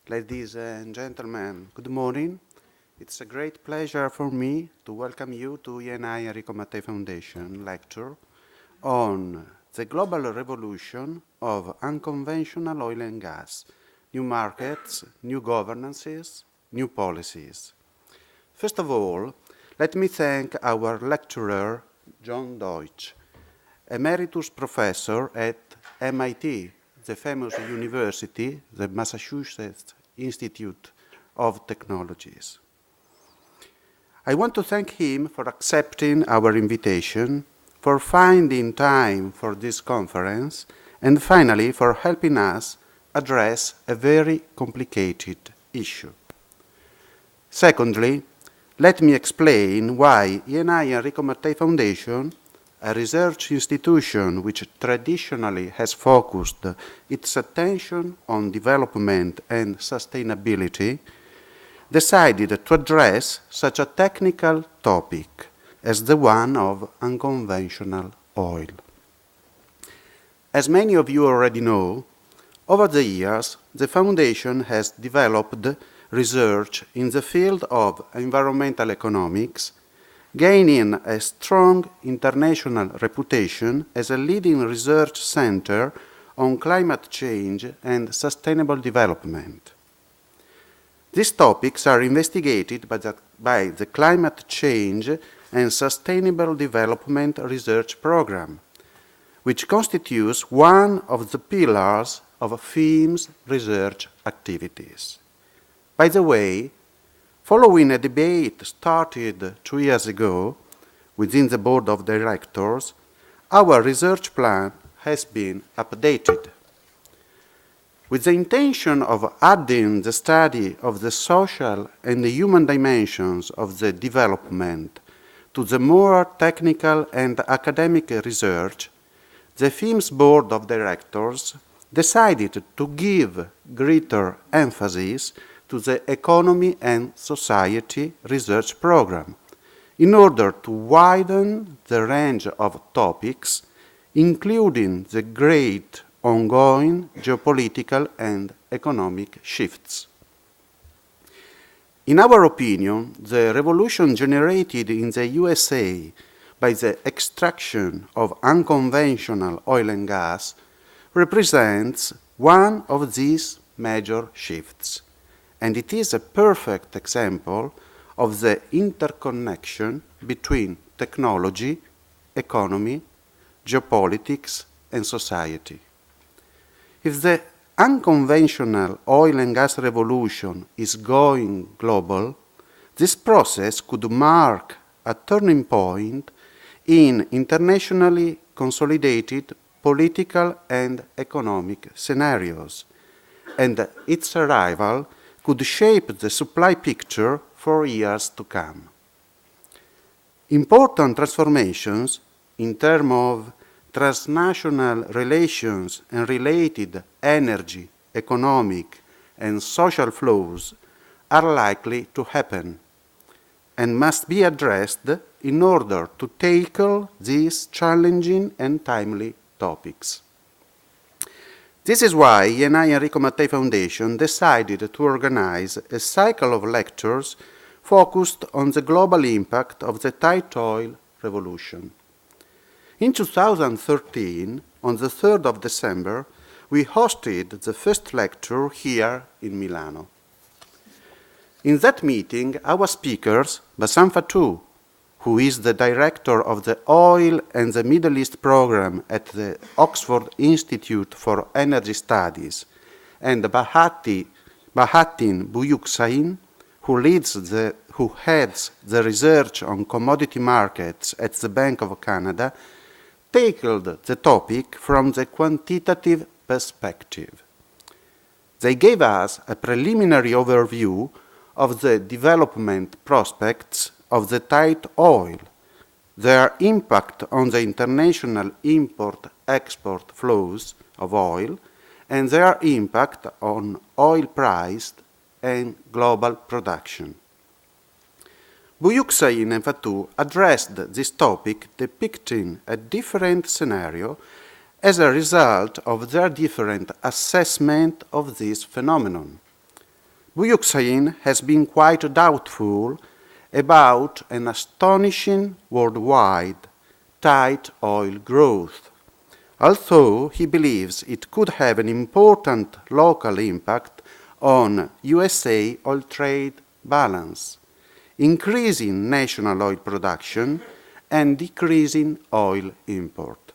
Ladies and gentlemen, good morning. It's a great pleasure for me to welcome you to ENI Enrico Mattei Foundation lecture on the global revolution of unconventional oil and gas, new markets, new governances, new policies. First of all, let me thank our lecturer, John Deutch, emeritus professor at MIT, the famous university, the Massachusetts Institute of Technologies. I want to thank him for accepting our invitation, for finding time for this conference, and finally for helping us address a very complicated issue. Secondly, let me explain why ENI Enrico Mattei Foundation, a research institution which traditionally has focused its attention on development and sustainability, decided to address such a technical topic as the one of unconventional oil. As many of you already know, over the years, the Foundation has developed research in the field of environmental economics, gaining a strong international reputation as a leading research center on climate change and sustainable development. These topics are investigated by the Climate Change and Sustainable Development Research Program, which constitutes one of the pillars of FEEM's research activities. By the way, following a debate started 2 years ago within the board of directors, our research plan has been updated. With the intention of adding the study of the social and the human dimensions of the development to the more technical and academic research, the FEEM's board of directors decided to give greater emphasis to the Economy and Society Research Program in order to widen the range of topics, including the great ongoing geopolitical and economic shifts. In our opinion, the revolution generated in the USA by the extraction of unconventional oil and gas represents one of these major shifts, and it is a perfect example of the interconnection between technology, economy, geopolitics, and society. If the unconventional oil and gas revolution is going global, this process could mark a turning point in internationally consolidated political and economic scenarios, and its arrival could shape the supply picture for years to come. Important transformations in terms of transnational relations and related energy, economic, and social flows are likely to happen and must be addressed in order to tackle these challenging and timely topics. This is why ENI Enrico Mattei Foundation decided to organize a cycle of lectures focused on the global impact of the tight oil revolution. In 2013, on the 3rd of December, we hosted the first lecture here in Milano. In that meeting, our speakers, Bassam Fatou, who is the director of the Oil and the Middle East program at the Oxford Institute for Energy Studies, and Bahattin Buyuksain, who heads the research on commodity markets at the Bank of Canada, tackled the topic from the quantitative perspective. They gave us a preliminary overview of the development prospects of the tight oil, their impact on the international import-export flows of oil, and their impact on oil price and global production. Buyuksain and Fatou addressed this topic depicting a different scenario as a result of their different assessment of this phenomenon. Buyuksain has been quite doubtful about an astonishing worldwide tight oil growth, although he believes it could have an important local impact on USA oil trade balance, increasing national oil production and decreasing oil import.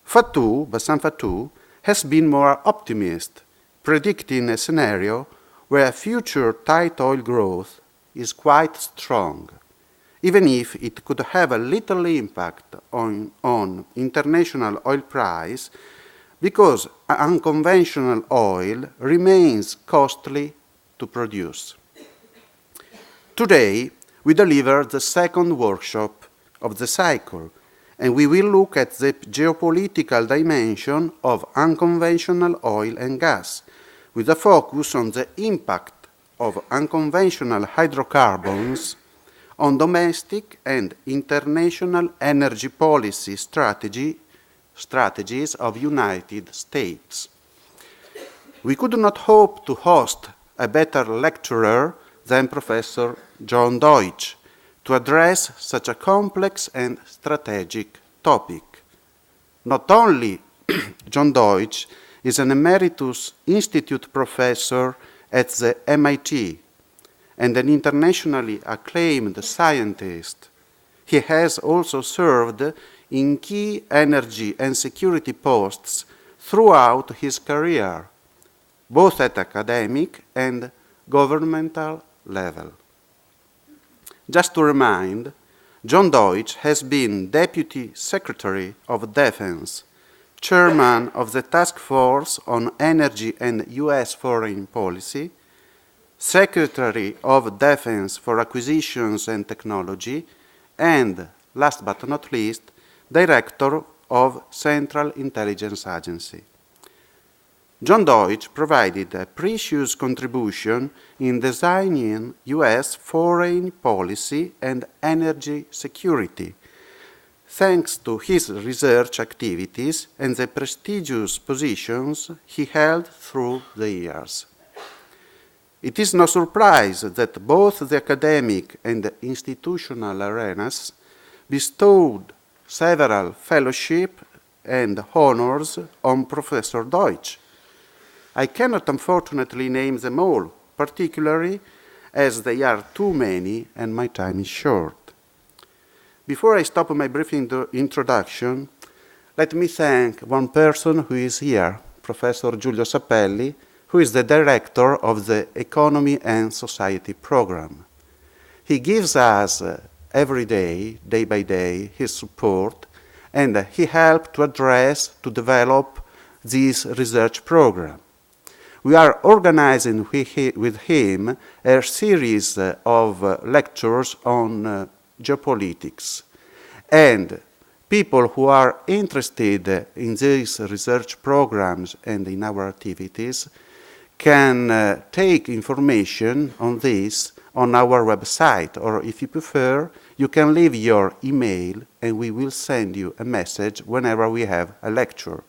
Bassam Fatou has been more optimistic, predicting a scenario where future tight oil growth is quite strong, even if it could have a little impact on international oil price because unconventional oil remains costly to produce. Today, we deliver the second workshop of the cycle, and we will look at the geopolitical dimension of unconventional oil and gas, with a focus on the impact of unconventional hydrocarbons on domestic and international energy policy strategies of United States. We could not hope to host a better lecturer than Professor John Deutch to address such a complex and strategic topic. Not only John Deutch is an emeritus institute professor at the MIT and an internationally acclaimed scientist, he has also served in key energy and security posts throughout his career, both at academic and governmental level. Just to remind, John Deutch has been Deputy Secretary of Defense, Chairman of the Task Force on Energy and U.S. Foreign Policy, Secretary of Defense for Acquisitions and Technology, and, last but not least, Director of Central Intelligence Agency. John Deutch provided a precious contribution in designing U.S. foreign policy and energy security, thanks to his research activities and the prestigious positions he held through the years. It is no surprise that both the academic and the institutional arenas bestowed several fellowships and honors on Professor Deutch. I cannot unfortunately name them all, particularly as they are too many and my time is short. Before I stop my brief introduction, let me thank one person who is here, Professor Giulio Sapelli, who is the director of the Economy and Society program. He gives us every day, day by day, his support, and he helped to develop this research program. We are organizing with him a series of lectures on geopolitics. And people who are interested in these research programs and in our activities can take information on this on our website, or if you prefer, you can leave your email and we will send you a message whenever we have a lecture.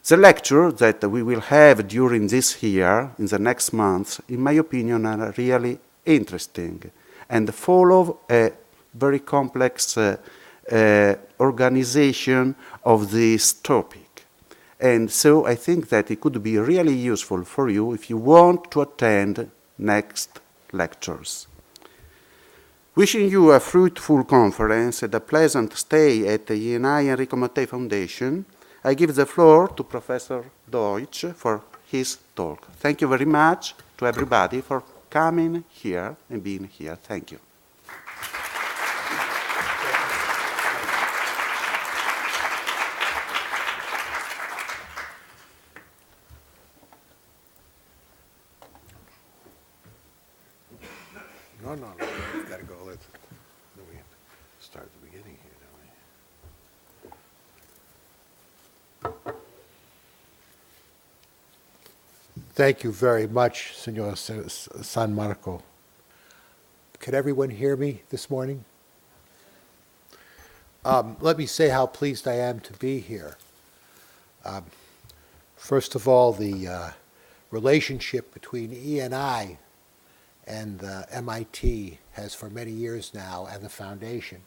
The lecture that we will have during this year, in the next months, in my opinion, are really interesting and follow a very complex organization of this topic. And so I think that it could be really useful for you if you want to attend next lectures. Wishing you a fruitful conference and a pleasant stay at the INI Enrico Mattei Foundation, I give the floor to Professor Deutch for his talk. Thank you very much to everybody for coming here and being here. Thank you. No, we've got to go. We have to start at the beginning here, don't we? Thank you very much, Senor San Marco. Could everyone hear me this morning? Let me say how pleased I am to be here. First of all, the relationship between E&I and MIT has for many years now, and the foundation,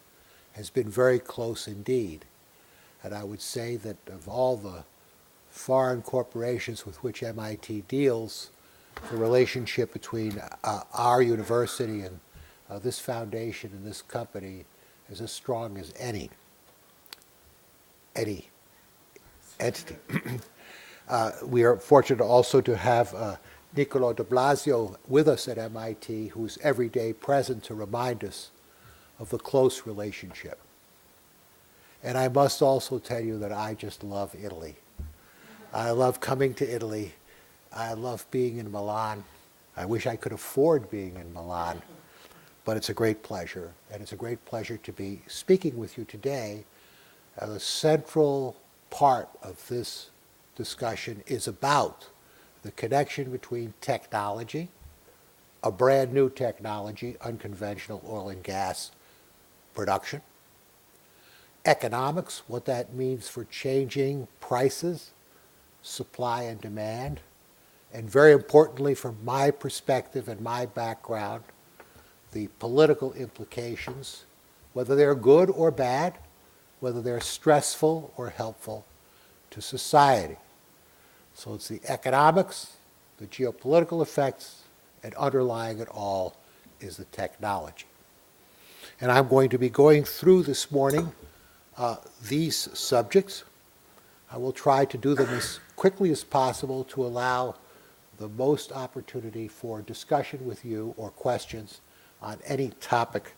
has been very close indeed. And I would say that of all the foreign corporations with which MIT deals, the relationship between our university and this foundation and this company is as strong as any entity. We are fortunate also to have Niccolo de Blasio with us at MIT, who's every day present to remind us of the close relationship. And I must also tell you that I just love Italy. I love coming to Italy. I love being in Milan. I wish I could afford being in Milan, but it's a great pleasure. And it's a great pleasure to be speaking with you today. The central part of this discussion is about the connection between technology, a brand new technology, unconventional oil and gas production, economics, what that means for changing prices, supply and demand, and very importantly from my perspective and my background, the political implications, whether they're good or bad, whether they're stressful or helpful to society. So it's the economics, the geopolitical effects, and underlying it all is the technology. And I'm going to be going through this morning these subjects. I will try to do them as quickly as possible to allow the most opportunity for discussion with you or questions on any topic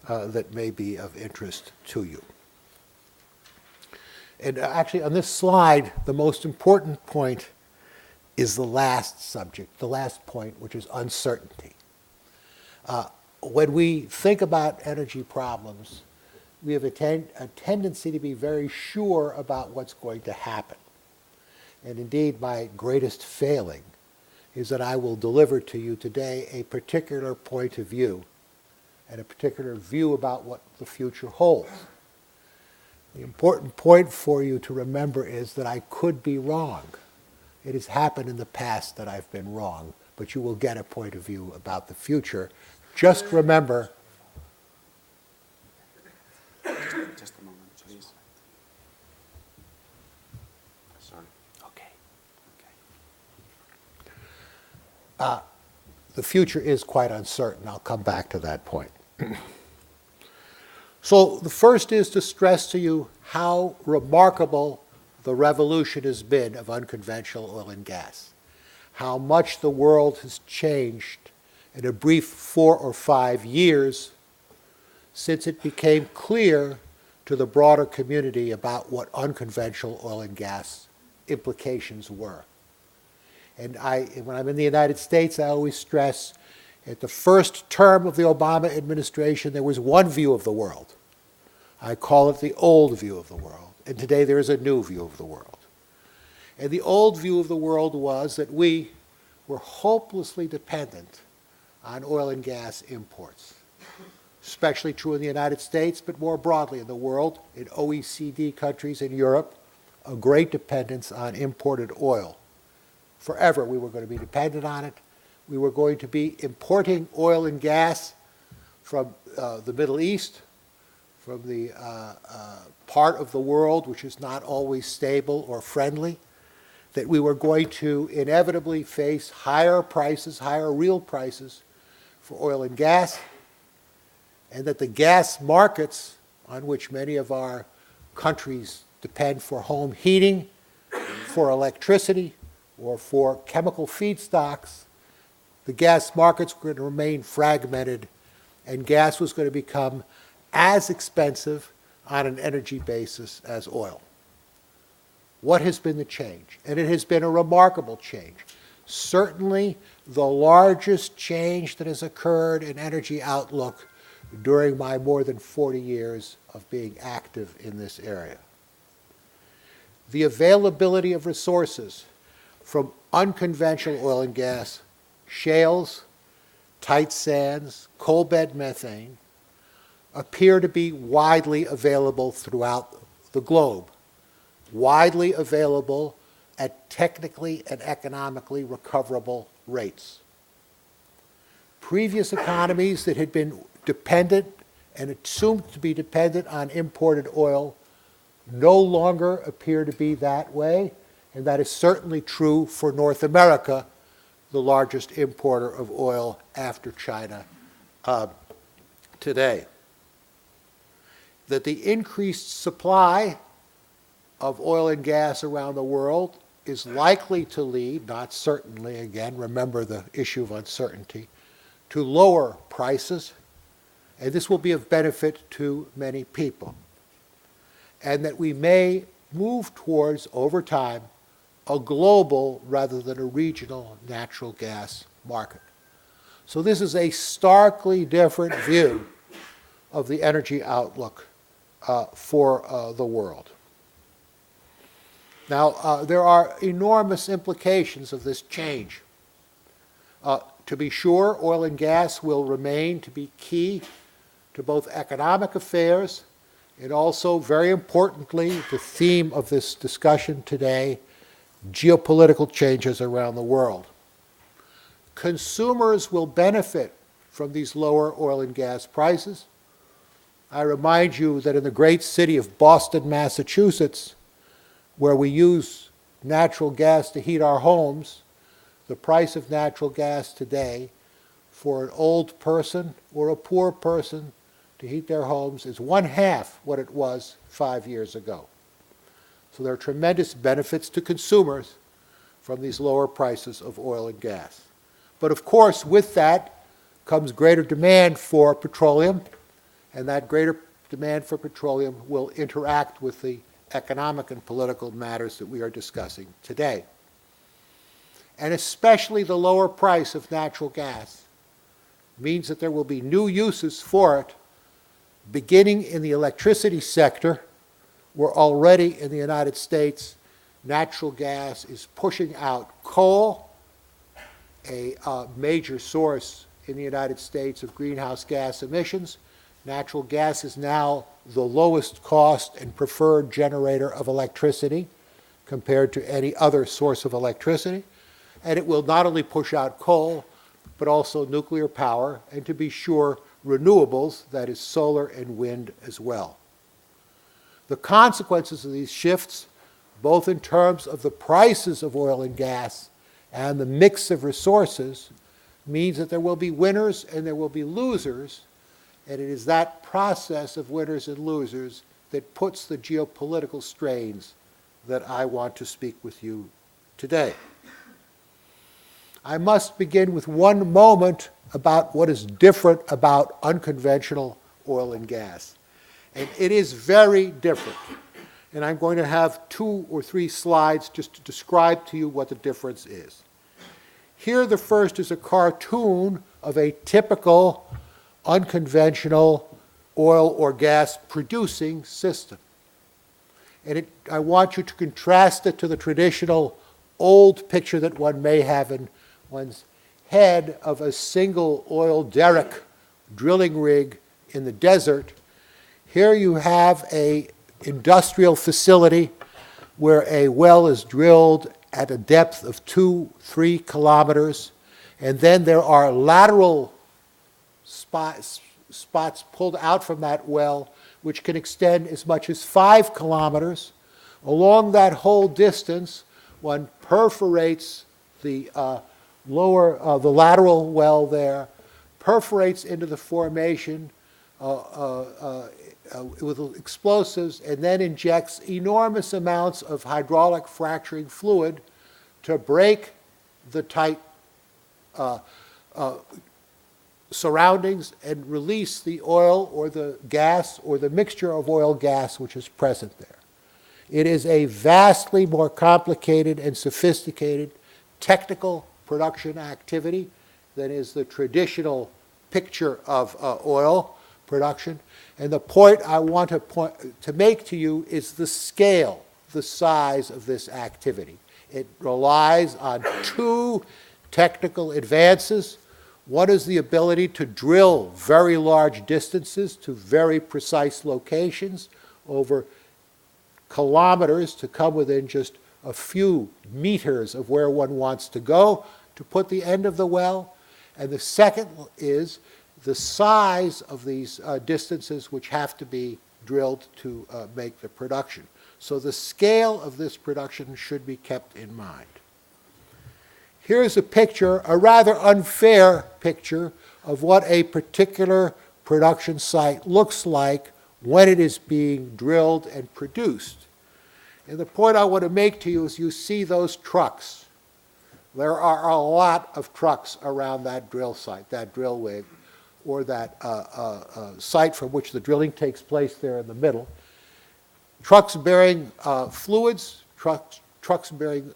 that may be of interest to you. And actually, on this slide, the most important point is the last subject, the last point, which is uncertainty. When we think about energy problems, we have a tendency to be very sure about what's going to happen. And indeed, my greatest failing is that I will deliver to you today a particular point of view and a particular view about what the future holds. The important point for you to remember is that I could be wrong. It has happened in the past that I've been wrong, but you will get a point of view about the future. Just remember. Just a moment, please. Sorry. Okay. The future is quite uncertain. I'll come back to that point. So the first is to stress to you how remarkable the revolution has been of unconventional oil and gas, how much the world has changed in a brief 4 or 5 years since it became clear to the broader community about what unconventional oil and gas implications were. And when I'm in the United States, I always stress at the first term of the Obama administration, there was one view of the world. I call it the old view of the world. And today there is a new view of the world. And the old view of the world was that we were hopelessly dependent on oil and gas imports. Especially true in the United States, but more broadly in the world, in OECD countries in Europe, a great dependence on imported oil. Forever we were going to be dependent on it. We were going to be importing oil and gas from the Middle East, from the part of the world which is not always stable or friendly, that we were going to inevitably face higher prices, higher real prices for oil and gas, and that the gas markets on which many of our countries depend for home heating, for electricity, or for chemical feedstocks, the gas markets were going to remain fragmented, and gas was going to become as expensive on an energy basis as oil. What has been the change? And it has been a remarkable change. Certainly the largest change that has occurred in energy outlook during my more than 40 years of being active in this area. The availability of resources from unconventional oil and gas, shales, tight sands, coal bed methane, appear to be widely available throughout the globe. Widely available at technically and economically recoverable rates. Previous economies that had been dependent and assumed to be dependent on imported oil no longer appear to be that way, and that is certainly true for North America, the largest importer of oil after China today. That the increased supply of oil and gas around the world is likely to lead, not certainly, again, remember the issue of uncertainty, to lower prices, and this will be of benefit to many people. And that we may move towards, over time, a global rather than a regional natural gas market. So this is a starkly different view of the energy outlook for the world. Now, there are enormous implications of this change. To be sure, oil and gas will remain to be key to both economic affairs and also, very importantly, the theme of this discussion today, geopolitical changes around the world. Consumers will benefit from these lower oil and gas prices. I remind you that in the great city of Boston, Massachusetts, where we use natural gas to heat our homes, the price of natural gas today for an old person or a poor person to heat their homes is 1/2 what it was 5 years ago. So there are tremendous benefits to consumers from these lower prices of oil and gas. But of course, with that comes greater demand for petroleum, and that greater demand for petroleum will interact with the economic and political matters that we are discussing today. And especially the lower price of natural gas means that there will be new uses for it, beginning in the electricity sector, where already in the United States, natural gas is pushing out coal, a major source in the United States of greenhouse gas emissions. Natural gas is now the lowest cost and preferred generator of electricity compared to any other source of electricity. And it will not only push out coal, but also nuclear power, and to be sure, renewables, that is solar and wind as well. The consequences of these shifts, both in terms of the prices of oil and gas and the mix of resources, means that there will be winners and there will be losers, and it is that process of winners and losers that puts the geopolitical strains that I want to speak with you today. I must begin with one moment about what is different about unconventional oil and gas. And it is very different. And I'm going to have 2 or 3 slides just to describe to you what the difference is. Here, the first is a cartoon of a typical unconventional oil or gas producing system. And I want you to contrast it to the traditional old picture that one may have in one's head of a single oil derrick drilling rig in the desert. Here you have an industrial facility where a well is drilled at a depth of 2-3 kilometers, and then there are lateral spots pulled out from that well which can extend as much as 5 kilometers. Along that whole distance, one perforates the the lateral well there, perforates into the formation with explosives, and then injects enormous amounts of hydraulic fracturing fluid to break the tight surroundings and release the oil or the gas or the mixture of oil gas which is present there. It is a vastly more complicated and sophisticated technical production activity than is the traditional picture of oil production. And the point I want to make to you is the scale, the size of this activity. It relies on 2 technical advances. One is the ability to drill very large distances to very precise locations over kilometers to come within just a few meters of where one wants to go to put the end of the well. And the second is the size of these distances which have to be drilled to make the production. So the scale of this production should be kept in mind. Here's a picture, a rather unfair picture, of what a particular production site looks like when it is being drilled and produced. And the point I want to make to you is you see those trucks. There are a lot of trucks around that drill site, that drill rig, or that site from which the drilling takes place there in the middle. Trucks bearing fluids, trucks bearing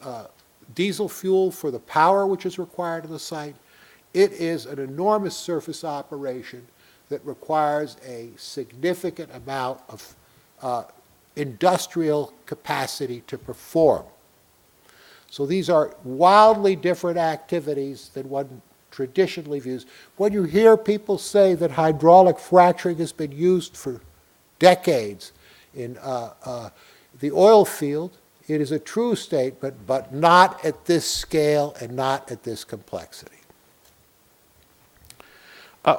diesel fuel for the power which is required on the site. It is an enormous surface operation that requires a significant amount of industrial capacity to perform. So these are wildly different activities than one traditionally views. When you hear people say that hydraulic fracturing has been used for decades in the oil field, it is a true statement, but not at this scale and not at this complexity.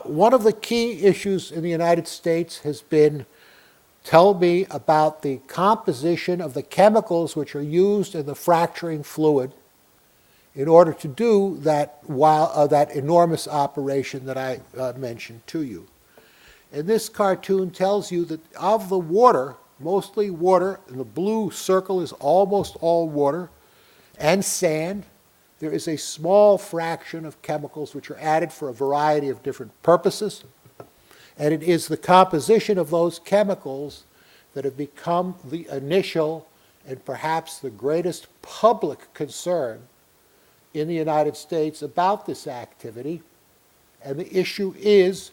One of the key issues in the United States has been, tell me about the composition of the chemicals which are used in the fracturing fluid in order to do that, that enormous operation that I mentioned to you. And this cartoon tells you that of the water, mostly water, and the blue circle is almost all water, and sand, there is a small fraction of chemicals which are added for a variety of different purposes. And it is the composition of those chemicals that have become the initial and perhaps the greatest public concern in the United States about this activity. And the issue is,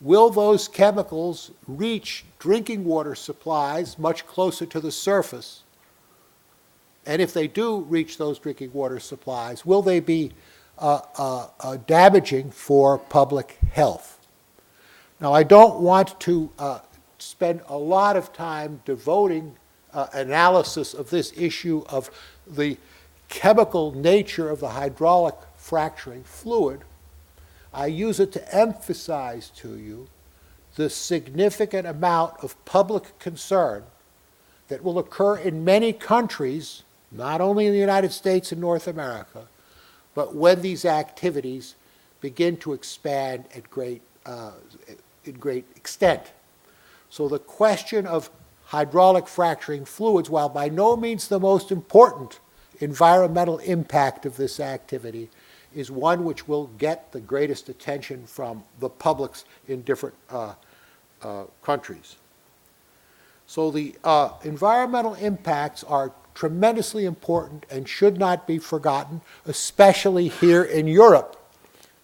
will those chemicals reach drinking water supplies much closer to the surface? And if they do reach those drinking water supplies, will they be damaging for public health? Now, I don't want to spend a lot of time devoting analysis of this issue of the chemical nature of the hydraulic fracturing fluid. I use it to emphasize to you the significant amount of public concern that will occur in many countries, not only in the United States and North America, but when these activities begin to expand at great extent. So the question of hydraulic fracturing fluids, while by no means the most important environmental impact of this activity, is one which will get the greatest attention from the publics in different countries. So the environmental impacts are tremendously important and should not be forgotten, especially here in Europe,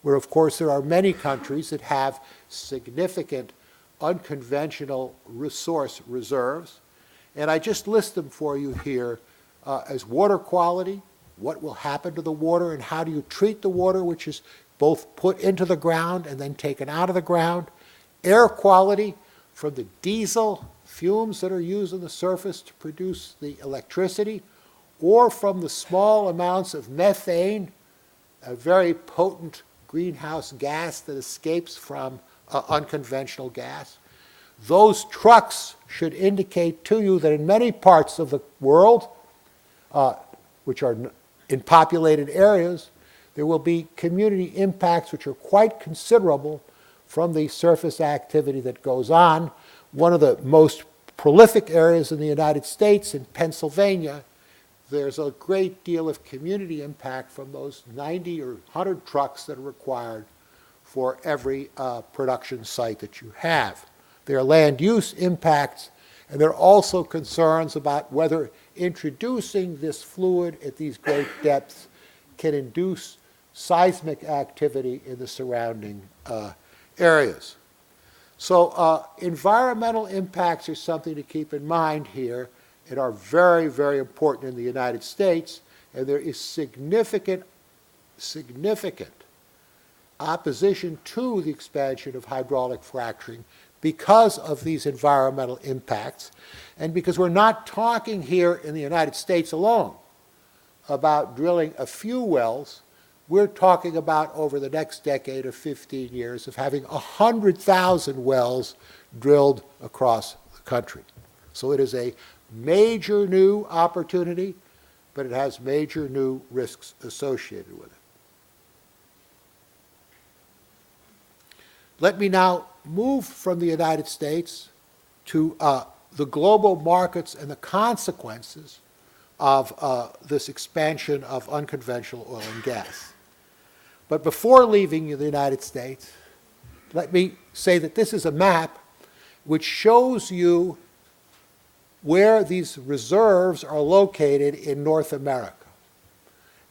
where of course there are many countries that have significant unconventional resource reserves. And I just list them for you here as water quality, what will happen to the water and how do you treat the water, which is both put into the ground and then taken out of the ground, air quality from the diesel fumes that are used on the surface to produce the electricity, or from the small amounts of methane, a very potent greenhouse gas that escapes from unconventional gas. Those trucks should indicate to you that in many parts of the world, which are in populated areas, there will be community impacts which are quite considerable from the surface activity that goes on. One of the most prolific areas in the United States, in Pennsylvania, there's a great deal of community impact from those 90 or 100 trucks that are required for every production site that you have. There are land use impacts, and there are also concerns about whether introducing this fluid at these great depths can induce seismic activity in the surrounding areas. So environmental impacts are something to keep in mind here and are very, very important in the United States, and there is significant opposition to the expansion of hydraulic fracturing because of these environmental impacts, and because we're not talking here in the United States alone. about drilling a few wells. We're talking about over the next decade of 15 years of having 100,000 wells drilled across the country. So it is a major new opportunity, but it has major new risks associated with it. Let me now move from the United States to the global markets and the consequences of this expansion of unconventional oil and gas. But before leaving the United States, let me say that this is a map which shows you where these reserves are located in North America.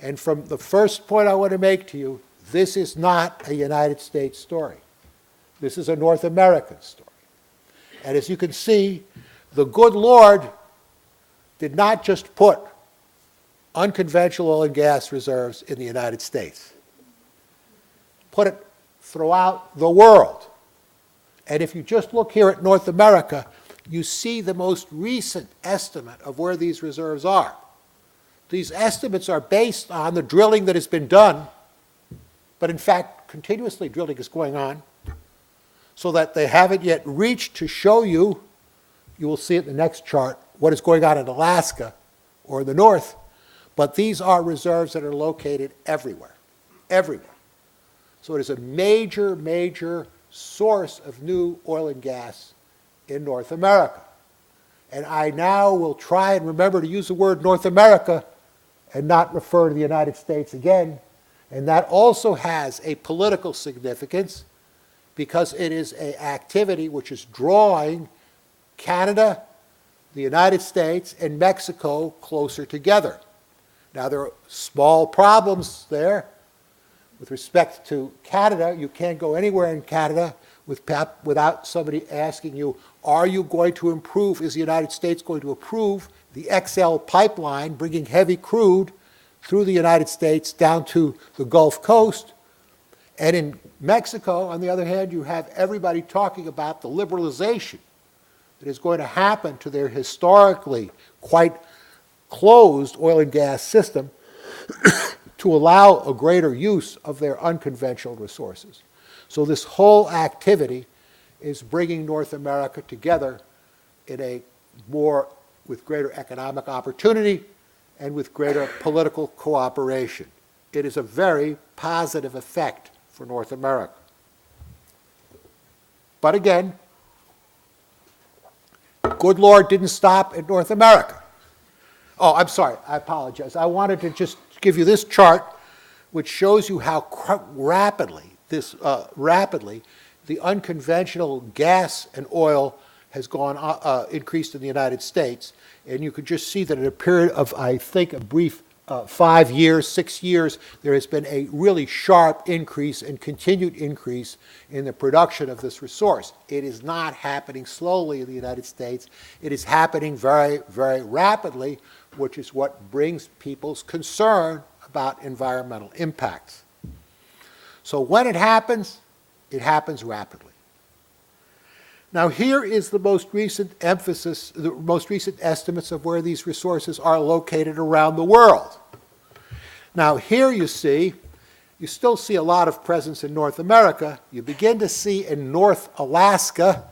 And from the first point I want to make to you, this is not a United States story. This is a North American story. And as you can see, the good Lord did not just put unconventional oil and gas reserves in the United States. Put it throughout the world. And if you just look here at North America, you see the most recent estimate of where these reserves are. These estimates are based on the drilling that has been done, but in fact, continuously drilling is going on, so that they haven't yet reached to show you, you will see it in the next chart, what is going on in Alaska or in the north, but these are reserves that are located everywhere, everywhere. So it is a major, major source of new oil and gas in North America. And I now will try and remember to use the word North America and not refer to the United States again. And that also has a political significance because it is an activity which is drawing Canada, the United States, and Mexico closer together. Now, there are small problems there. With respect to Canada, you can't go anywhere in Canada without somebody asking you, are you going to improve, is the United States going to approve the XL pipeline bringing heavy crude through the United States down to the Gulf Coast? And in Mexico, on the other hand, you have everybody talking about the liberalization that is going to happen to their historically quite closed oil and gas system to allow a greater use of their unconventional resources. So this whole activity is bringing North America together in a more, with greater economic opportunity and with greater political cooperation. It is a very positive effect for North America. But again, good Lord didn't stop at North America. Oh, I'm sorry, I apologize. I wanted to just give you this chart which shows you how rapidly the unconventional gas and oil has gone increased in the United States. And you could just see that in a period of, I think, a brief 5 years, 6 years, there has been a really sharp increase and continued increase in the production of this resource. It is not happening slowly in the United States. It is happening very, very rapidly, which is what brings people's concern about environmental impacts. So when it happens rapidly. Now here is the most recent emphasis, the most recent estimates of where these resources are located around the world. Now here you still see a lot of presence in North America. You begin to see in North Alaska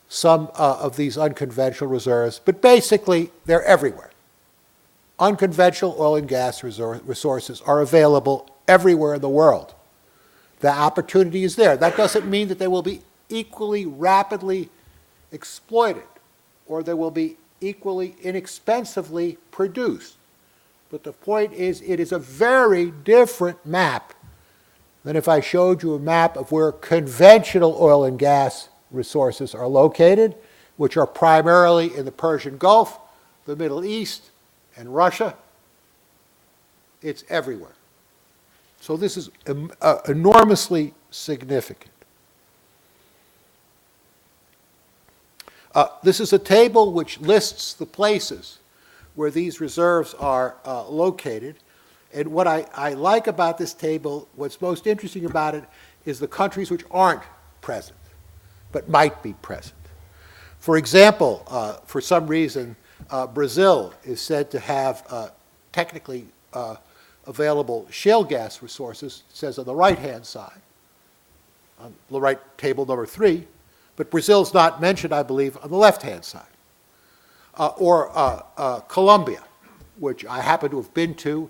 some of these unconventional reserves, but basically they're everywhere. Unconventional oil and gas resources are available everywhere in the world. The opportunity is there. That doesn't mean that they will be equally rapidly exploited or they will be equally inexpensively produced. But the point is, it is a very different map than if I showed you a map of where conventional oil and gas resources are located, which are primarily in the Persian Gulf, the Middle East, and Russia. It's everywhere. So this is enormously significant. This is a table which lists the places where these reserves are located. And what I like about this table, what's most interesting about it, is the countries which aren't present, but might be present. For example, for some reason, Brazil is said to have technically available shale gas resources, it says on the right-hand side, on the right, table number 3, but Brazil's not mentioned, I believe, on the left-hand side. Or Colombia, which I happen to have been to,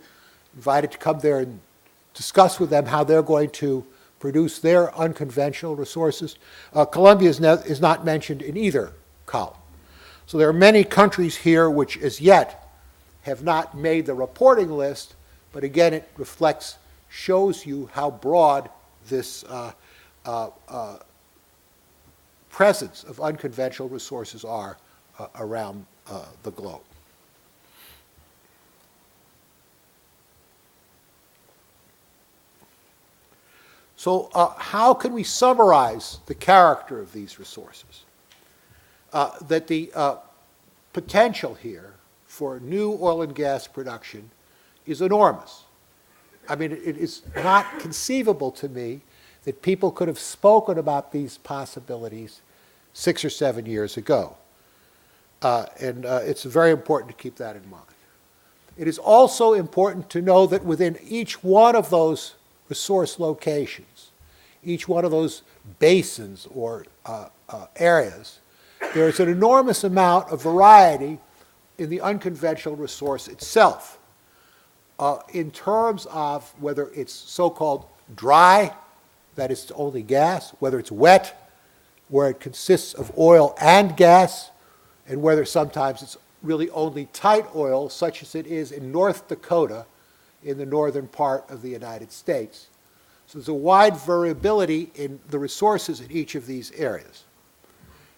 invited to come there and discuss with them how they're going to produce their unconventional resources. Colombia is not mentioned in either column. So there are many countries here which as yet have not made the reporting list, but again it shows you how broad this presence of unconventional resources are around the globe. So how can we summarize the character of these resources? That the potential here for new oil and gas production is enormous. I mean, it is not conceivable to me that people could have spoken about these possibilities 6 or 7 years ago. And it's very important to keep that in mind. It is also important to know that within each one of those resource locations, each one of those basins or areas, there is an enormous amount of variety in the unconventional resource itself, in terms of whether it's so-called dry, that is only gas, whether it's wet, where it consists of oil and gas, and whether sometimes it's really only tight oil, such as it is in North Dakota, in the northern part of the United States. So there's a wide variability in the resources in each of these areas.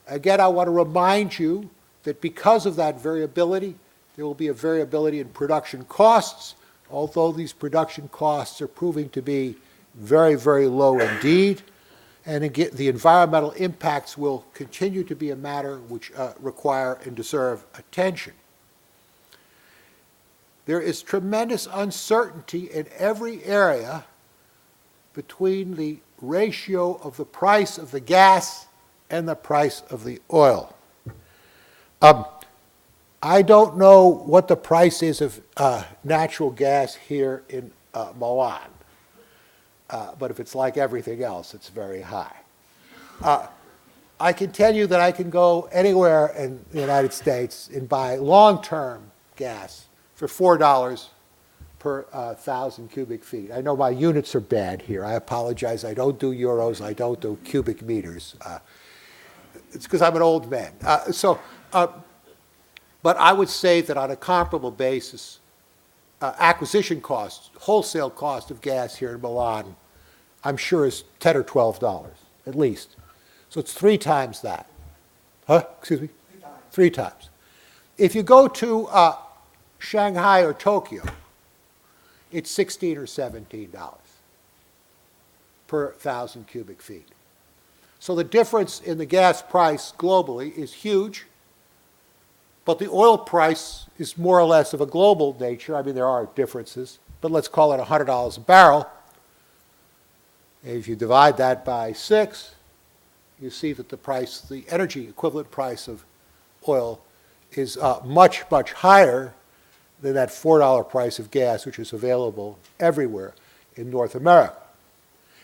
Again, I want to remind you that because of that variability, there will be a variability in production costs, although these production costs are proving to be very, very low indeed. And again, the environmental impacts will continue to be a matter which require and deserve attention. There is tremendous uncertainty in every area between the ratio of the price of the gas and the price of the oil. I don't know what the price is of natural gas here in Milan, but if it's like everything else, it's very high. I can tell you that I can go anywhere in the United States and buy long-term gas for $4 per 1,000 cubic feet. I know my units are bad here. I apologize. I don't do euros. I don't do cubic meters. It's because I'm an old man. But I would say that on a comparable basis, acquisition costs, wholesale cost of gas here in Milan, I'm sure is $10 or $12 at least. So it's 3 times that. Huh? Excuse me? 3 times. If you go to Shanghai or Tokyo, it's $16 or $17 per 1,000 cubic feet. So the difference in the gas price globally is huge, but the oil price is more or less of a global nature. I mean, there are differences, but let's call it $100 a barrel. If you divide that by 6, you see that the price, the energy equivalent price of oil is much, much higher than that $4 price of gas, which is available everywhere in North America.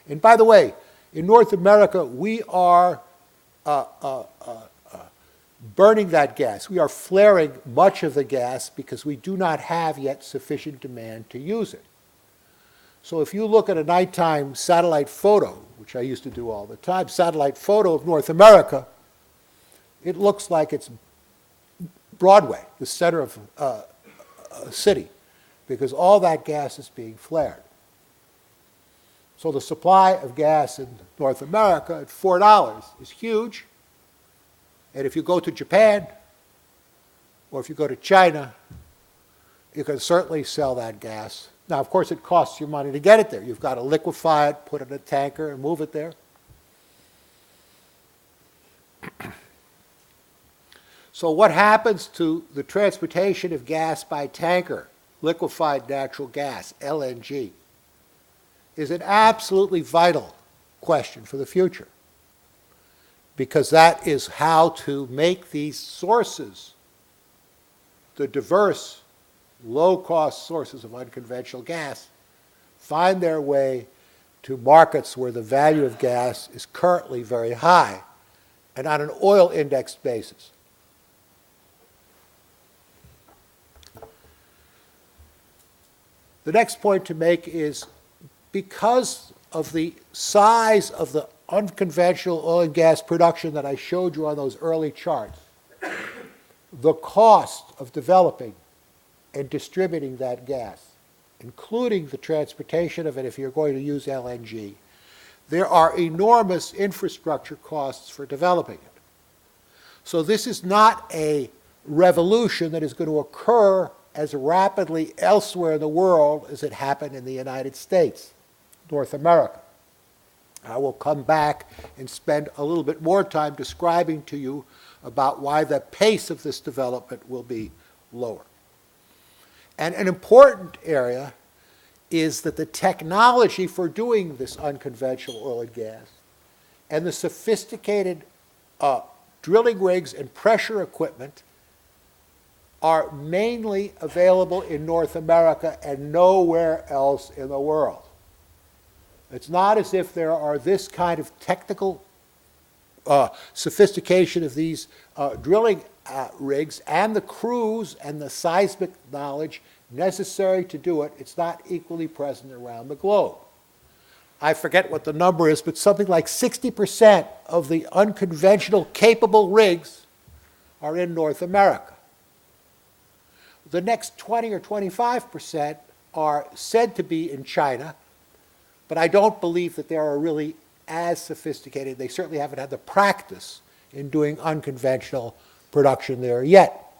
And by the way, in North America, we are burning that gas. We are flaring much of the gas because we do not have yet sufficient demand to use it. So if you look at a nighttime satellite photo, which I used to do all the time, satellite photo of North America, it looks like it's Broadway, the center of a city, because all that gas is being flared. So the supply of gas in North America at $4 is huge. And if you go to Japan, or if you go to China, you can certainly sell that gas. Now, of course, it costs you money to get it there. You've got to liquefy it, put it in a tanker, and move it there. So what happens to the transportation of gas by tanker, liquefied natural gas, LNG, is an absolutely vital question for the future, because that is how to make these sources, the diverse, low-cost sources of unconventional gas find their way to markets where the value of gas is currently very high and on an oil indexed basis. The next point to make is because of the size of the unconventional oil and gas production that I showed you on those early charts, the cost of developing and distributing that gas, including the transportation of it if you're going to use LNG, there are enormous infrastructure costs for developing it. So this is not a revolution that is going to occur as rapidly elsewhere in the world as it happened in the United States, North America. I will come back and spend a little bit more time describing to you about why the pace of this development will be lower. And an important area is that the technology for doing this unconventional oil and gas and the sophisticated drilling rigs and pressure equipment are mainly available in North America and nowhere else in the world. It's not as if there are this kind of technical sophistication of these drilling rigs and the crews and the seismic knowledge necessary to do it. It's not equally present around the globe. I forget what the number is, but something like 60% of the unconventional capable rigs are in North America. The next 20 or 25% are said to be in China, but I don't believe that they are really as sophisticated. They certainly haven't had the practice in doing unconventional production there yet.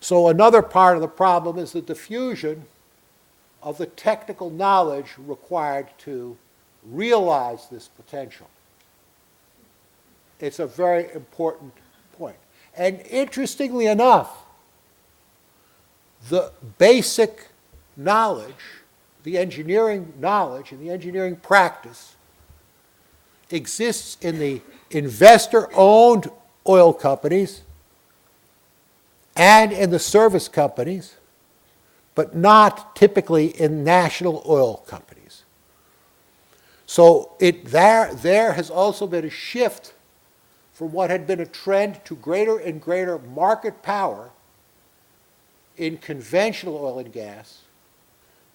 So another part of the problem is the diffusion of the technical knowledge required to realize this potential. It's a very important point. And interestingly enough, the basic knowledge, the engineering knowledge and the engineering practice exists in the investor-owned oil companies and in the service companies, but not typically in national oil companies. So there has also been a shift from what had been a trend to greater and greater market power in conventional oil and gas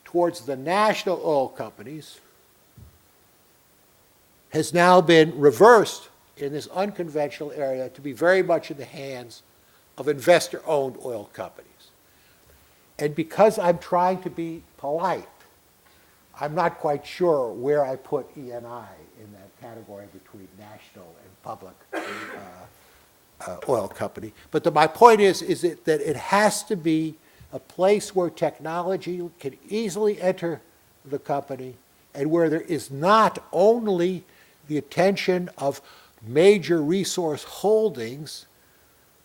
towards the national oil companies has now been reversed in this unconventional area to be very much in the hands of investor-owned oil companies. And because I'm trying to be polite, I'm not quite sure where I put E&I in that category between national and public oil company. But my point is that it has to be a place where technology can easily enter the company and where there is not only the attention of major resource holdings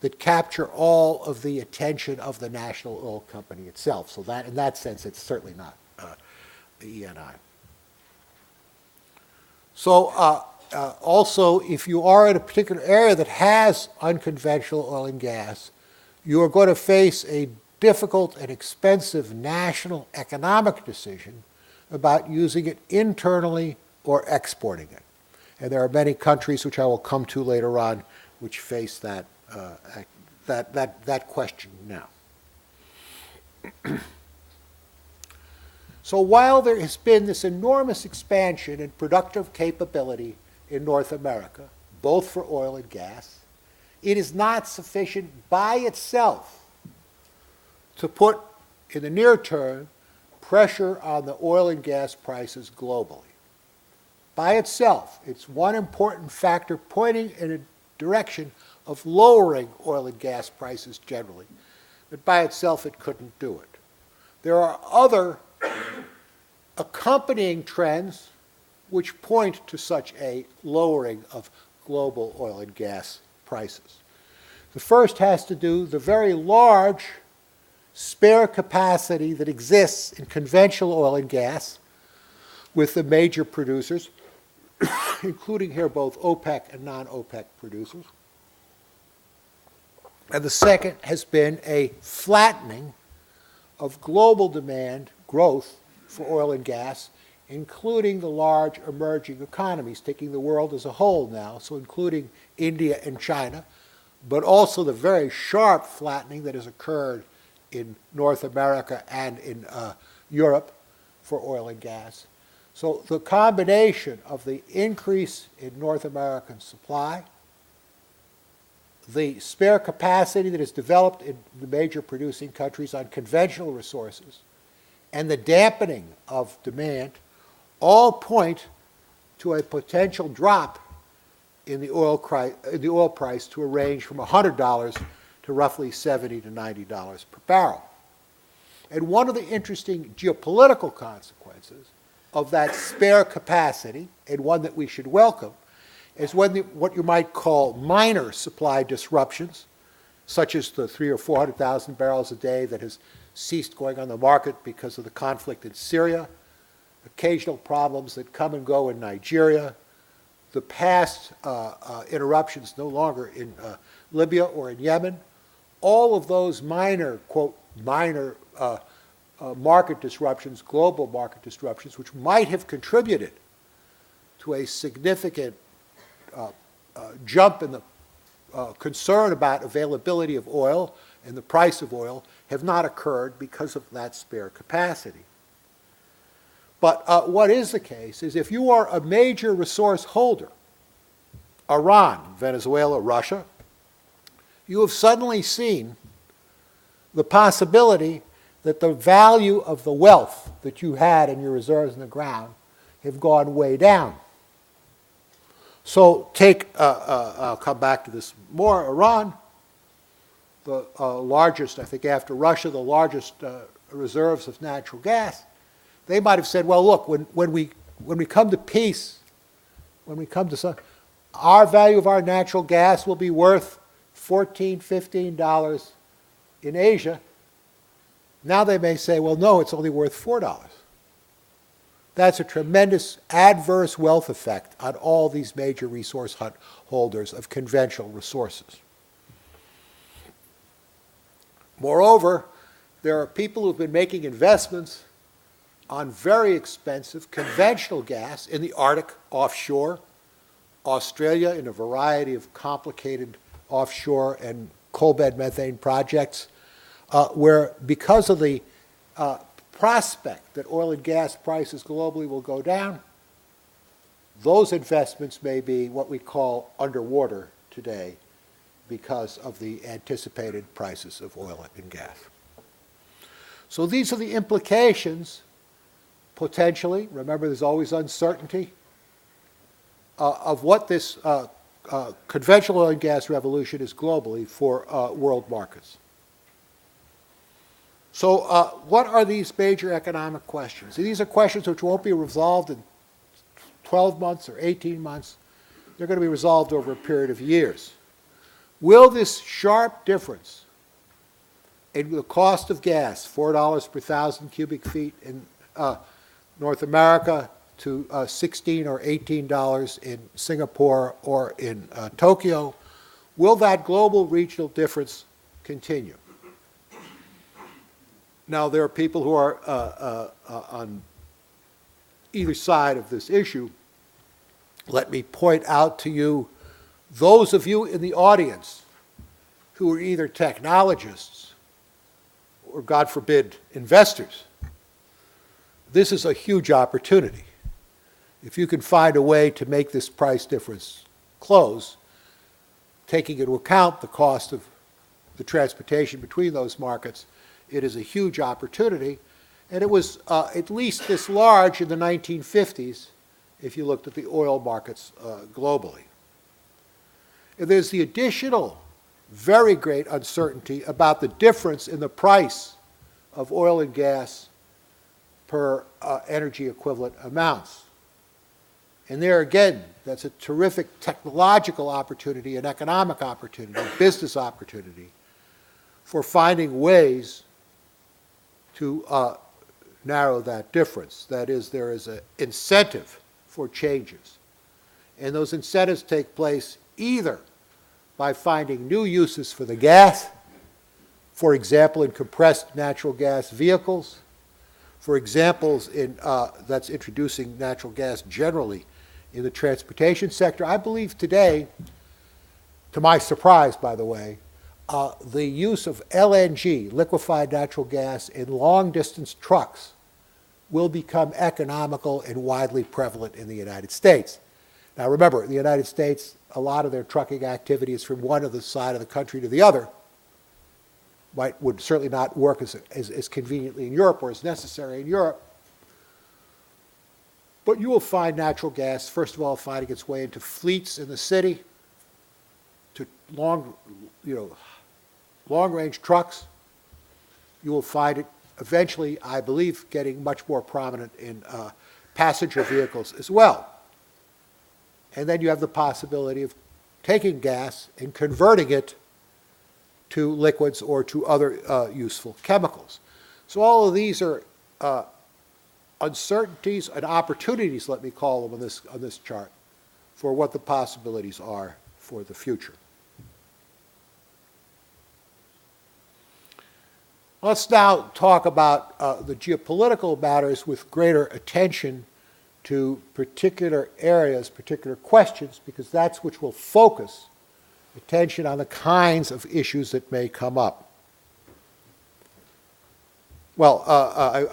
that capture all of the attention of the national oil company itself. So that, in that sense, it's certainly not the ENI. So also, if you are in a particular area that has unconventional oil and gas, you are going to face a difficult and expensive national economic decision about using it internally or exporting it. And there are many countries, which I will come to later on, which face that question now. So while there has been this enormous expansion in productive capability in North America, both for oil and gas, it is not sufficient by itself to put, in the near term, pressure on the oil and gas prices globally. By itself, it's one important factor pointing in a direction of lowering oil and gas prices generally, but by itself it couldn't do it. There are other accompanying trends which point to such a lowering of global oil and gas prices. The first has to do with the very large spare capacity that exists in conventional oil and gas with the major producers, including here both OPEC and non-OPEC producers. And the second has been a flattening of global demand growth for oil and gas, including the large emerging economies, taking the world as a whole now, so including India and China, but also the very sharp flattening that has occurred in North America and in Europe for oil and gas. So the combination of the increase in North American supply, the spare capacity that is developed in the major producing countries on conventional resources, and the dampening of demand all point to a potential drop in the oil price to a range from $100 to roughly $70 to $90 per barrel. And one of the interesting geopolitical consequences of that spare capacity, and one that we should welcome, is when what you might call minor supply disruptions, such as the 300,000 or 400,000 barrels a day that has ceased going on the market because of the conflict in Syria, occasional problems that come and go in Nigeria, the past interruptions no longer in Libya or in Yemen, all of those minor, quote, minor market disruptions, global market disruptions, which might have contributed to a significant jump in the concern about availability of oil and the price of oil, have not occurred because of that spare capacity. But what is the case is if you are a major resource holder, Iran, Venezuela, Russia, you have suddenly seen the possibility that the value of the wealth that you had in your reserves in the ground have gone way down. So take, I'll come back to this more, Iran, the largest, I think after Russia, the largest reserves of natural gas. They might have said, well, look, when we come to peace, when we come to some, our value of our natural gas will be worth $14, $15 in Asia. Now they may say, well, no, it's only worth $4. That's a tremendous adverse wealth effect on all these major resource holders of conventional resources. Moreover, there are people who've been making investments on very expensive conventional gas in the Arctic offshore, Australia in a variety of complicated offshore and coal bed methane projects, where because of the prospect that oil and gas prices globally will go down, those investments may be what we call underwater today because of the anticipated prices of oil and gas. So these are the implications, potentially, remember there's always uncertainty, of what this conventional oil and gas revolution is globally for world markets. So what are these major economic questions? These are questions which won't be resolved in 12 months or 18 months. They're going to be resolved over a period of years. Will this sharp difference in the cost of gas, $4 per thousand cubic feet in North America to $16 or $18 in Singapore or in Tokyo, will that global regional difference continue? Now, there are people who are on either side of this issue. Let me point out to you, those of you in the audience who are either technologists or, God forbid, investors, this is a huge opportunity. If you can find a way to make this price difference close, taking into account the cost of the transportation between those markets, it is a huge opportunity, and it was at least this large in the 1950s if you looked at the oil markets globally. And there's the additional very great uncertainty about the difference in the price of oil and gas per energy equivalent amounts. And there again, that's a terrific technological opportunity, an economic opportunity, business opportunity for finding ways to narrow that difference. That is, there is an incentive for changes. And those incentives take place either by finding new uses for the gas, for example, in compressed natural gas vehicles, for examples in, that's introducing natural gas generally in the transportation sector. I believe today, to my surprise, by the way, the use of LNG, liquefied natural gas, in long-distance trucks will become economical and widely prevalent in the United States. Now remember, in the United States, a lot of their trucking activity is from one of the side of the country to the other. Would certainly not work as conveniently in Europe or as necessary in Europe. But you will find natural gas, first of all, finding its way into fleets in the city, to long-range trucks. You will find it eventually, I believe, getting much more prominent in passenger vehicles as well. And then you have the possibility of taking gas and converting it to liquids or to other useful chemicals. So all of these are uncertainties and opportunities, let me call them on this chart, for what the possibilities are for the future. Let's now talk about the geopolitical matters with greater attention to particular areas, particular questions, because that's which will focus attention on the kinds of issues that may come up. Well,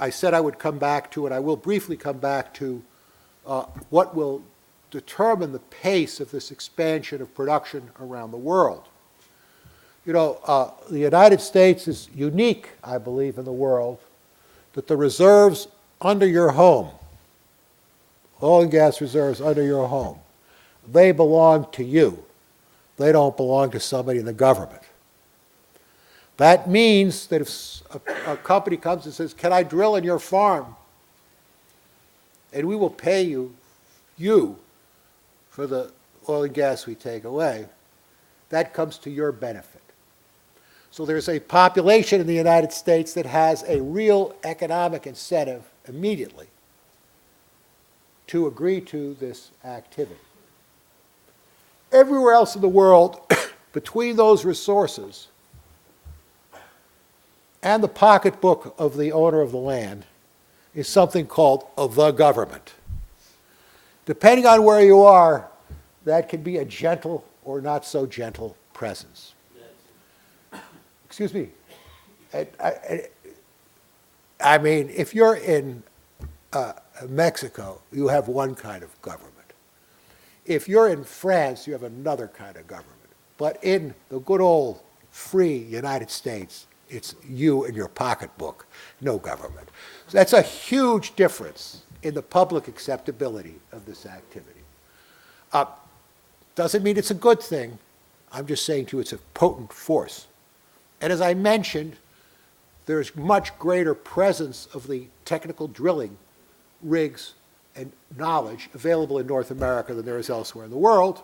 I said I would come back to, and I will briefly come back to, what will determine the pace of this expansion of production around the world. You know, the United States is unique, I believe, in the world, that the reserves under your home, oil and gas reserves under your home, they belong to you. They don't belong to somebody in the government. That means that if a company comes and says, can I drill in your farm? And we will pay you for the oil and gas we take away, that comes to your benefit. So there's a population in the United States that has a real economic incentive immediately to agree to this activity. Everywhere else in the world, between those resources and the pocketbook of the owner of the land, is something called the government. Depending on where you are, that can be a gentle or not so gentle presence. Excuse me. I mean, if you're in Mexico, you have one kind of government. If you're in France, you have another kind of government. But in the good old free United States, it's you and your pocketbook, no government. So that's a huge difference in the public acceptability of this activity. Doesn't mean it's a good thing. I'm just saying to you it's a potent force. And as I mentioned, there's much greater presence of the technical drilling rigs and knowledge available in North America than there is elsewhere in the world.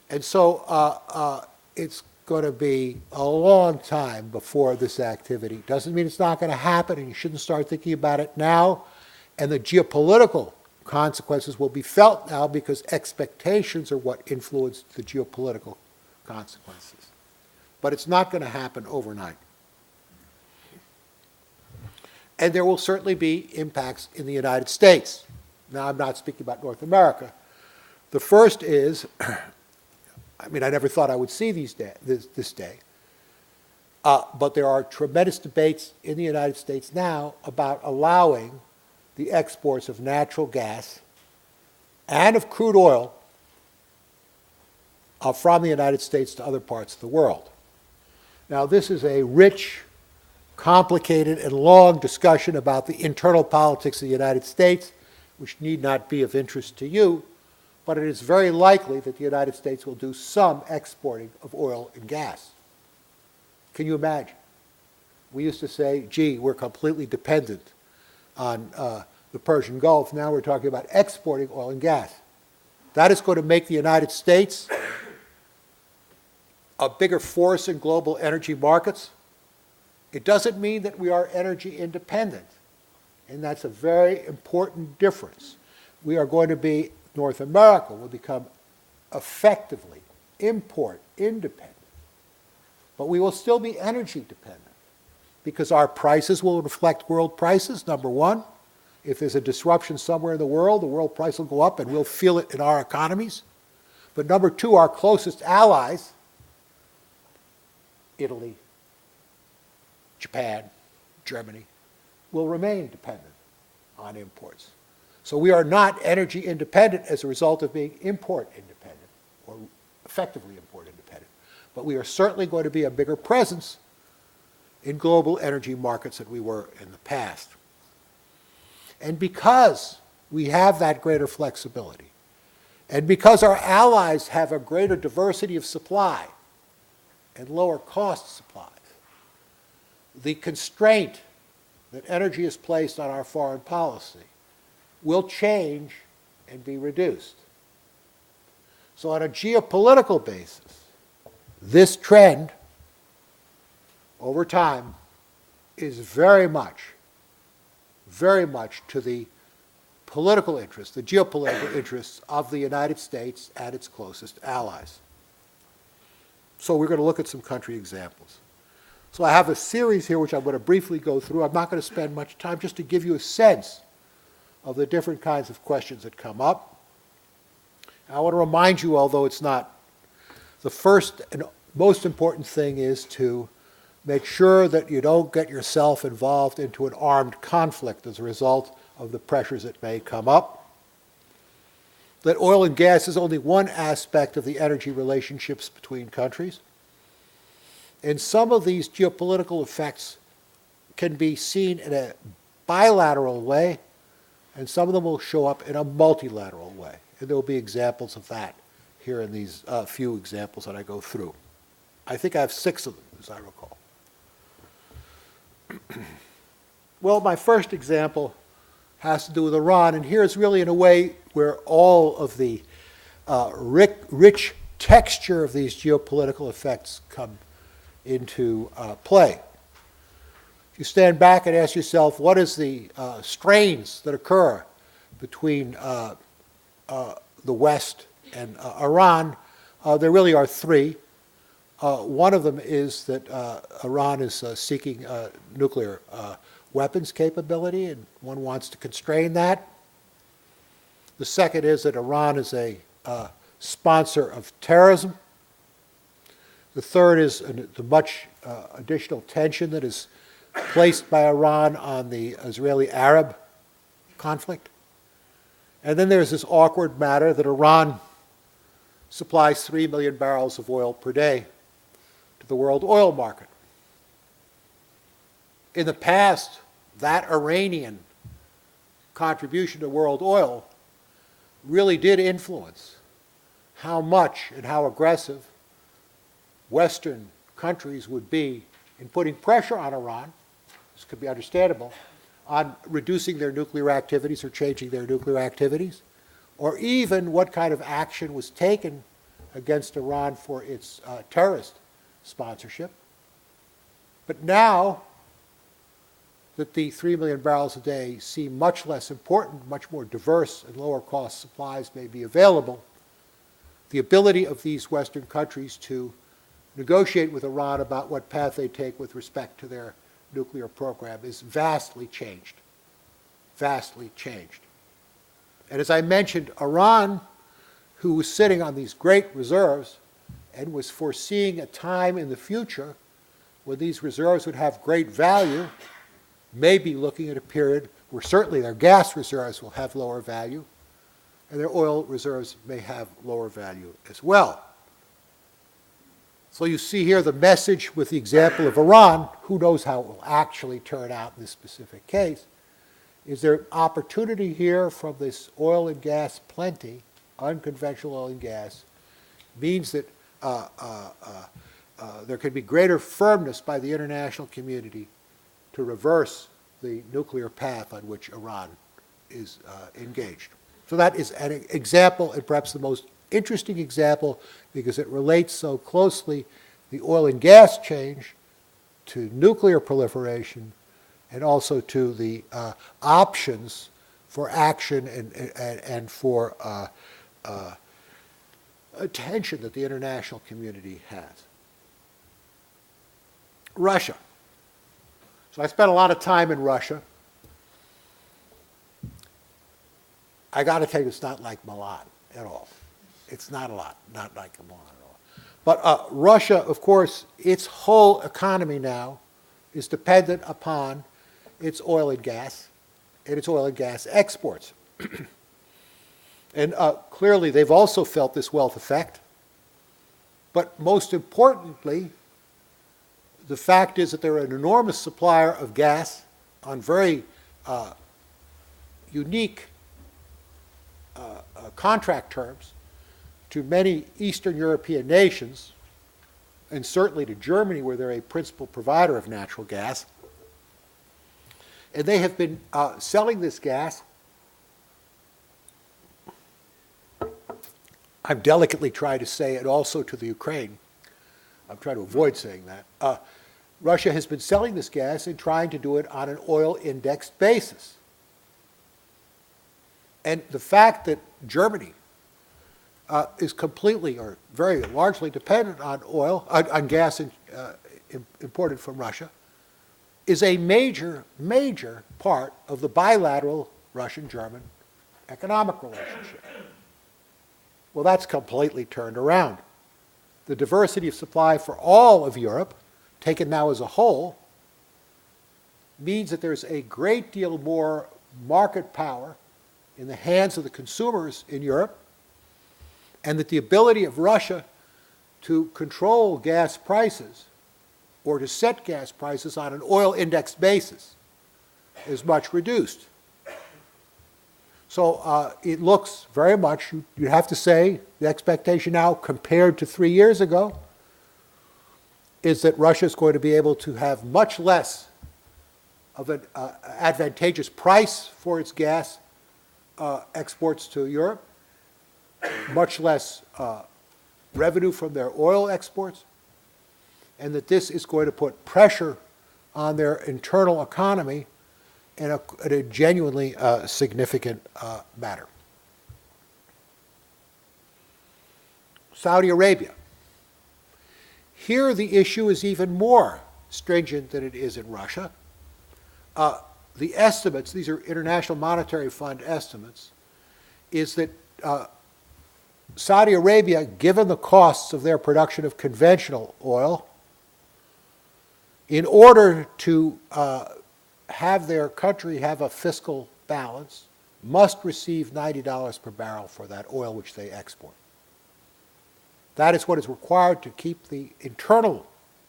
And so it's going to be a long time before this activity. Doesn't mean it's not going to happen, and you shouldn't start thinking about it now. And the geopolitical consequences will be felt now because expectations are what influence the geopolitical consequences. But it's not going to happen overnight. And there will certainly be impacts in the United States. Now, I'm not speaking about North America. The first is, I mean, I never thought I would see this day, but there are tremendous debates in the United States now about allowing the exports of natural gas and of crude oil from the United States to other parts of the world. Now, this is a rich, complicated, and long discussion about the internal politics of the United States, which need not be of interest to you, but it is very likely that the United States will do some exporting of oil and gas. Can you imagine? We used to say, gee, we're completely dependent on the Persian Gulf. Now we're talking about exporting oil and gas. That is going to make the United States a bigger force in global energy markets. It doesn't mean that we are energy independent, and that's a very important difference. We are going to be, North America will become effectively import independent But we will still be energy dependent because our prices will reflect world prices, number one. If there's a disruption somewhere in the world price will go up and we'll feel it in our economies. But number two, our closest allies, Italy, Japan, Germany, will remain dependent on imports. So we are not energy independent as a result of being import independent or effectively import independent. But we are certainly going to be a bigger presence in global energy markets than we were in the past. And because we have that greater flexibility, and because our allies have a greater diversity of supply and lower cost supplies, the constraint that energy is placed on our foreign policy will change and be reduced. So on a geopolitical basis, this trend over time is very much to the political interests, the geopolitical interests of the United States and its closest allies. So we're going to look at some country examples. So I have a series here which I'm going to briefly go through. I'm not going to spend much time just to give you a sense of the different kinds of questions that come up. I want to remind you, although it's not, the first and most important thing is to make sure that you don't get yourself involved into an armed conflict as a result of the pressures that may come up. That oil and gas is only one aspect of the energy relationships between countries. And some of these geopolitical effects can be seen in a bilateral way, and some of them will show up in a multilateral way. And there will be examples of that here in these few examples that I go through. I think I have 6 of them, as I recall. Well, my first example has to do with Iran, and here's really in a way where all of the rich texture of these geopolitical effects come into play. If you stand back and ask yourself, what is the strains that occur between the West and Iran, there really are 3. One of them is that Iran is seeking nuclear weapons capability, and one wants to constrain that. The second is that Iran is a sponsor of terrorism. The third is the much additional tension that is placed by Iran on the Israeli-Arab conflict. And then there's this awkward matter that Iran supplies 3 million barrels of oil per day to the world oil market. In the past, that Iranian contribution to world oil really did influence how much and how aggressive Western countries would be in putting pressure on Iran, this could be understandable, on reducing their nuclear activities or changing their nuclear activities, or even what kind of action was taken against Iran for its terrorist sponsorship. But now that the 3 million barrels a day seem much less important, much more diverse and lower cost supplies may be available, the ability of these Western countries to negotiate with Iran about what path they take with respect to their nuclear program is vastly changed. Vastly changed. And as I mentioned, Iran, who was sitting on these great reserves and was foreseeing a time in the future when these reserves would have great value, may be looking at a period where certainly their gas reserves will have lower value and their oil reserves may have lower value as well. So you see here the message with the example of Iran. Who knows how it will actually turn out in this specific case? Is there an opportunity here from this oil and gas plenty, unconventional oil and gas, means that there could be greater firmness by the international community to reverse the nuclear path on which Iran is engaged. So that is an example, and perhaps the most interesting example, because it relates so closely the oil and gas change to nuclear proliferation and also to the options for action and for attention that the international community has. Russia. So I spent a lot of time in Russia. I got to tell you, it's not like Milan at all. It's not a lot, not like Milan at all. But Russia, of course, its whole economy now is dependent upon its oil and gas exports. And clearly, they've also felt this wealth effect. But most importantly, the fact is that they're an enormous supplier of gas on very unique contract terms to many Eastern European nations, and certainly to Germany, where they're a principal provider of natural gas. And they have been selling this gas. I'm delicately trying to say it also to the Ukraine. I'm trying to avoid saying that. Russia has been selling this gas and trying to do it on an oil-indexed basis. And the fact that Germany is completely or very largely dependent on oil, on gas imported from Russia, is a major, major part of the bilateral Russian-German economic relationship. Well, that's completely turned around. The diversity of supply for all of Europe, taken now as a whole, means that there's a great deal more market power in the hands of the consumers in Europe, and that the ability of Russia to control gas prices or to set gas prices on an oil-indexed basis is much reduced. So it looks very much, you have to say, the expectation now compared to 3 years ago is that Russia is going to be able to have much less of an advantageous price for its gas exports to Europe, much less revenue from their oil exports, and that this is going to put pressure on their internal economy in a genuinely significant matter. Saudi Arabia. Here the issue is even more stringent than it is in Russia. The estimates, these are International Monetary Fund estimates, is that Saudi Arabia, given the costs of their production of conventional oil, in order to have their country have a fiscal balance, must receive $90 per barrel for that oil which they export. That is what is required to keep the internal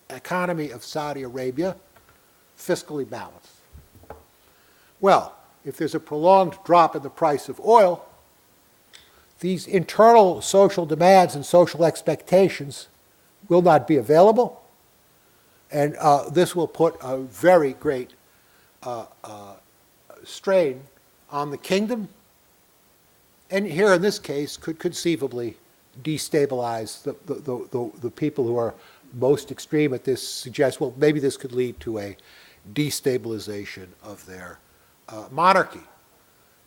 economy of Saudi Arabia fiscally balanced. Well, if there's a prolonged drop in the price of oil, these internal social demands and social expectations will not be available, and this will put a very great strain on the kingdom, and here in this case could conceivably destabilize the people who are most extreme at this, suggest, well, maybe this could lead to a destabilization of their monarchy,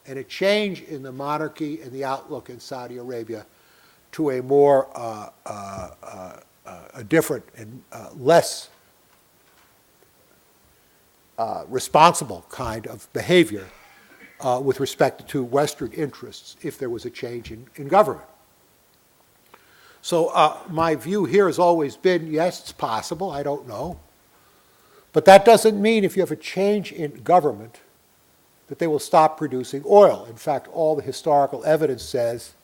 and a change in the monarchy and the outlook in Saudi Arabia to a more a different and less responsible kind of behavior with respect to Western interests if there was a change in government. So my view here has always been, yes, it's possible, I don't know. But that doesn't mean if you have a change in government that they will stop producing oil. In fact, all the historical evidence says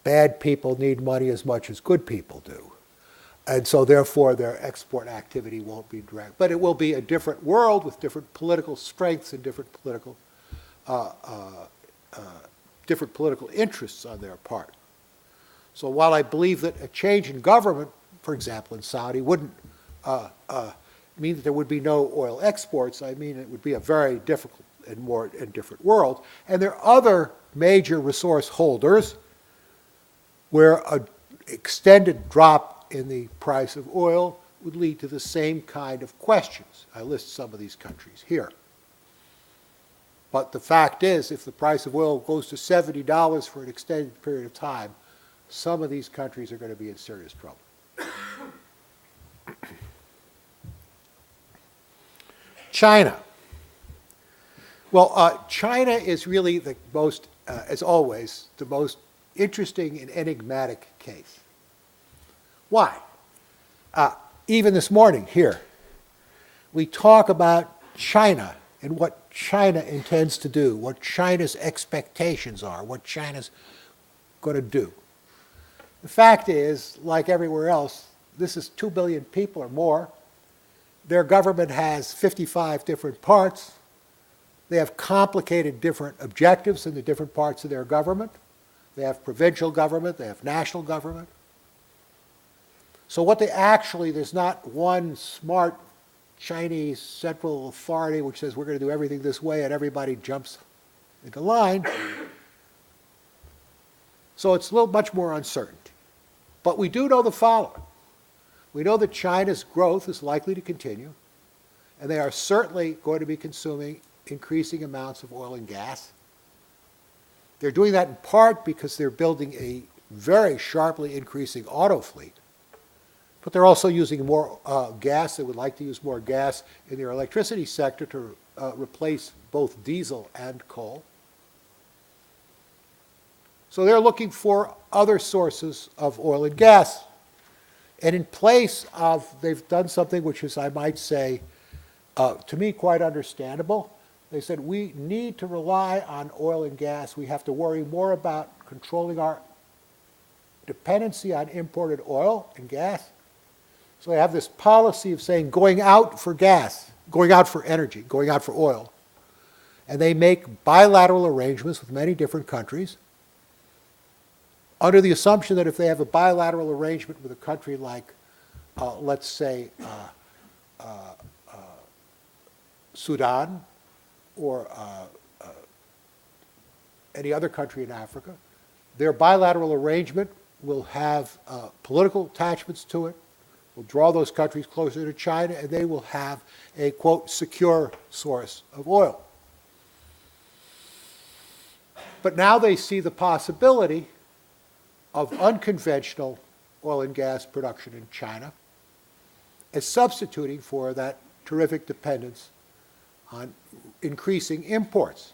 bad people need money as much as good people do. And so therefore their export activity won't be direct. But it will be a different world with different political strengths and different political interests on their part. So while I believe that a change in government, for example, in Saudi, wouldn't mean that there would be no oil exports, I mean it would be a very difficult and different world. And there are other major resource holders where an extended drop in the price of oil would lead to the same kind of questions. I list some of these countries here. But the fact is, if the price of oil goes to $70 for an extended period of time, some of these countries are going to be in serious trouble. China. Well, China is really the most, as always, the most interesting and enigmatic case. Why? Even this morning here, we talk about China and what China intends to do, what China's expectations are, what China's going to do. The fact is, like everywhere else, this is 2 billion people or more. Their government has 55 different parts. They have complicated different objectives in the different parts of their government. They have provincial government, they have national government. So what they actually, there's not one smart Chinese central authority which says we're going to do everything this way and everybody jumps into line. So it's a little much more uncertain. But we do know the following. We know that China's growth is likely to continue, and they are certainly going to be consuming increasing amounts of oil and gas. They're doing that in part because they're building a very sharply increasing auto fleet, but they're also using more gas. They would like to use more gas in their electricity sector to replace both diesel and coal. So they're looking for other sources of oil and gas. And in place of, they've done something which is, I might say, to me quite understandable. They said, we need to rely on oil and gas. We have to worry more about controlling our dependency on imported oil and gas. So they have this policy of saying going out for gas, going out for energy, going out for oil. And they make bilateral arrangements with many different countries under the assumption that if they have a bilateral arrangement with a country like, let's say, Sudan or any other country in Africa, their bilateral arrangement will have political attachments to it, will draw those countries closer to China, and they will have a, quote, secure source of oil. But now they see the possibility of unconventional oil and gas production in China as substituting for that terrific dependence on increasing imports.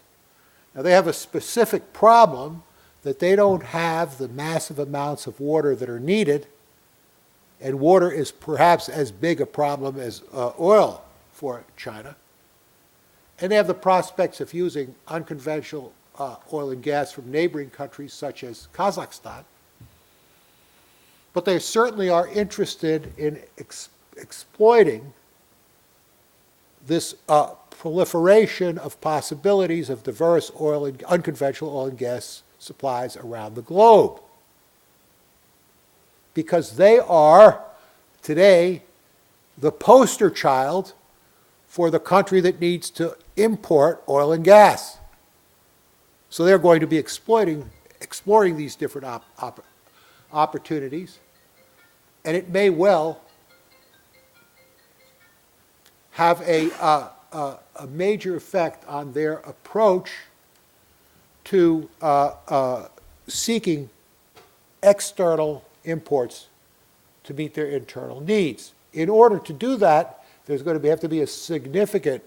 Now they have a specific problem that they don't have the massive amounts of water that are needed, and water is perhaps as big a problem as oil for China. And they have the prospects of using unconventional oil and gas from neighboring countries such as Kazakhstan. But they certainly are interested in exploiting this proliferation of possibilities of diverse oil and unconventional oil and gas supplies around the globe. Because they are, today, the poster child for the country that needs to import oil and gas. So they're going to be exploring these different opportunities, and it may well have a major effect on their approach to seeking external imports to meet their internal needs. In order to do that, there's going to have to be a significant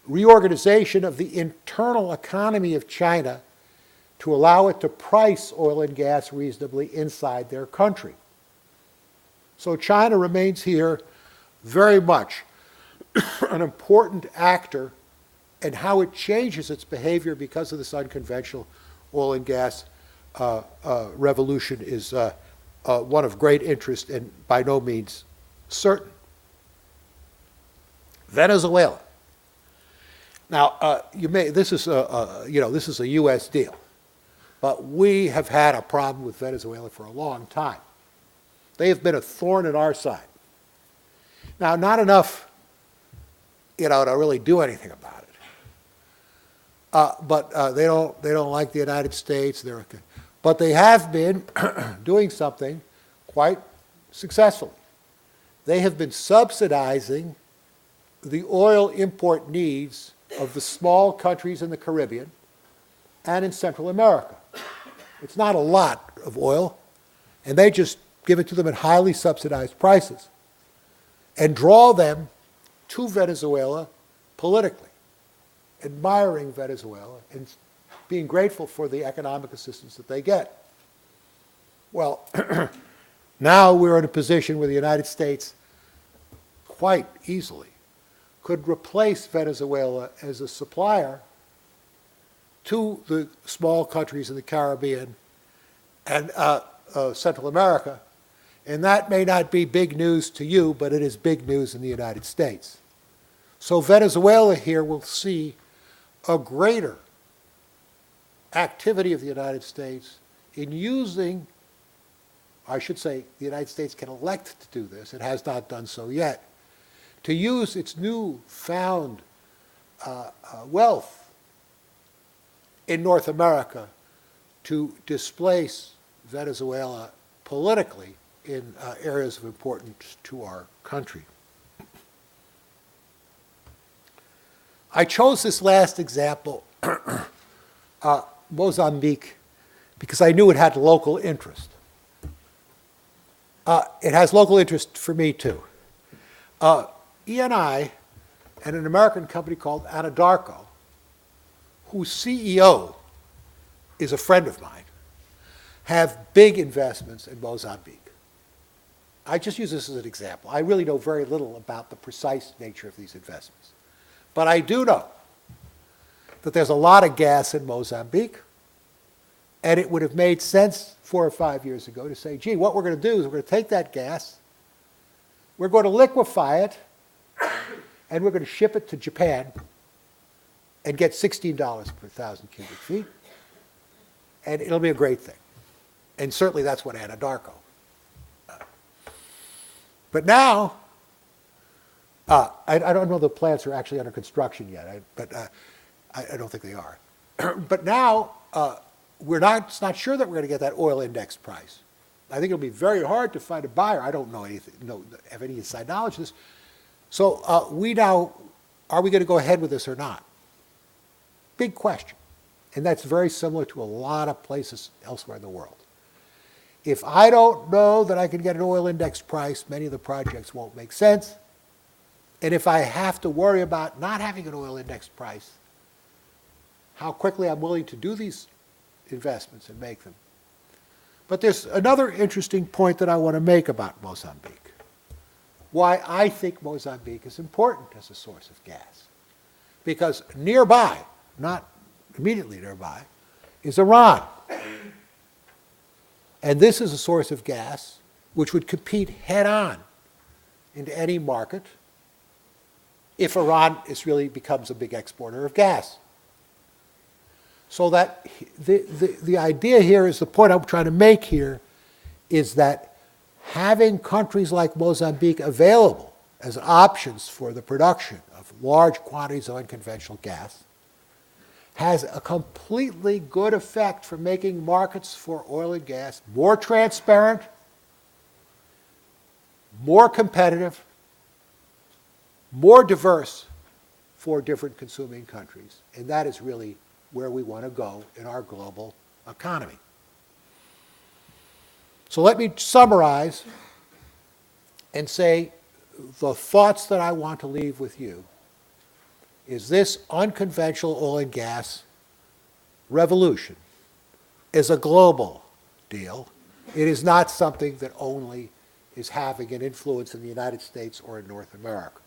reorganization of the internal economy of China to allow it to price oil and gas reasonably inside their country. So China remains here very much an important actor, and how it changes its behavior because of this unconventional oil and gas revolution is one of great interest and by no means certain. Venezuela. Now, this is a U.S. deal, but we have had a problem with Venezuela for a long time. They have been a thorn in our side. Now, not enough, to really do anything about it. But they don't like the United States. But they have been doing something quite successfully. They have been subsidizing the oil import needs of the small countries in the Caribbean and in Central America. It's not a lot of oil, and they just give it to them at highly subsidized prices and draw them to Venezuela politically, admiring Venezuela and being grateful for the economic assistance that they get. Well, now we're in a position where the United States quite easily could replace Venezuela as a supplier to the small countries in the Caribbean and Central America. And that may not be big news to you, but it is big news in the United States. So Venezuela here will see a greater activity of the United States in using, I should say, the United States can elect to do this, it has not done so yet, to use its newfound wealth in North America to displace Venezuela politically in areas of importance to our country. I chose this last example, Mozambique, because I knew it had local interest. It has local interest for me too. E&I and an American company called Anadarko, whose CEO is a friend of mine, have big investments in Mozambique. I just use this as an example. I really know very little about the precise nature of these investments. But I do know that there's a lot of gas in Mozambique, and it would have made sense 4 or 5 years ago to say, gee, what we're going to do is we're going to take that gas, we're going to liquefy it, and we're going to ship it to Japan and get $16 per 1,000 cubic feet, and it'll be a great thing. And certainly that's what Anadarko. But now, I don't know the plants are actually under construction yet, but I don't think they are. But now, it's not sure that we're going to get that oil index price. I think it'll be very hard to find a buyer. I don't know anything, have any inside knowledge of this. So are we going to go ahead with this or not? Big question. And that's very similar to a lot of places elsewhere in the world. If I don't know that I can get an oil index price, many of the projects won't make sense. And if I have to worry about not having an oil index price, how quickly I'm willing to do these investments and make them. But there's another interesting point that I want to make about Mozambique. Why I think Mozambique is important as a source of gas. Because nearby, not immediately nearby, is Iran. And this is a source of gas which would compete head-on into any market if Iran really becomes a big exporter of gas. So that the idea here is, the point I'm trying to make here, is that having countries like Mozambique available as options for the production of large quantities of unconventional gas has a completely good effect for making markets for oil and gas more transparent, more competitive, more diverse for different consuming countries. And that is really where we want to go in our global economy. So let me summarize and say the thoughts that I want to leave with you is this: unconventional oil and gas revolution is a global deal. It is not something that only is having an influence in the United States or in North America.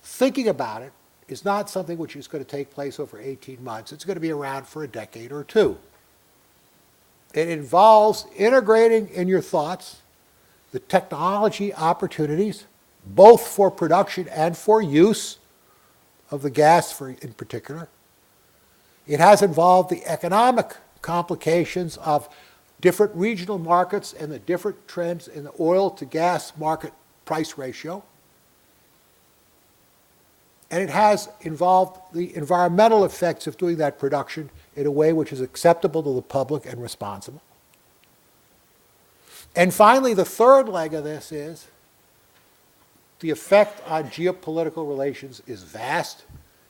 Thinking about it is not something which is going to take place over 18 months. It's going to be around for a decade or two. It involves integrating in your thoughts the technology opportunities, both for production and for use of the gas in particular. It has involved the economic complications of different regional markets and the different trends in the oil to gas market price ratio. And it has involved the environmental effects of doing that production in a way which is acceptable to the public and responsible. And finally, the third leg of this is the effect on geopolitical relations is vast.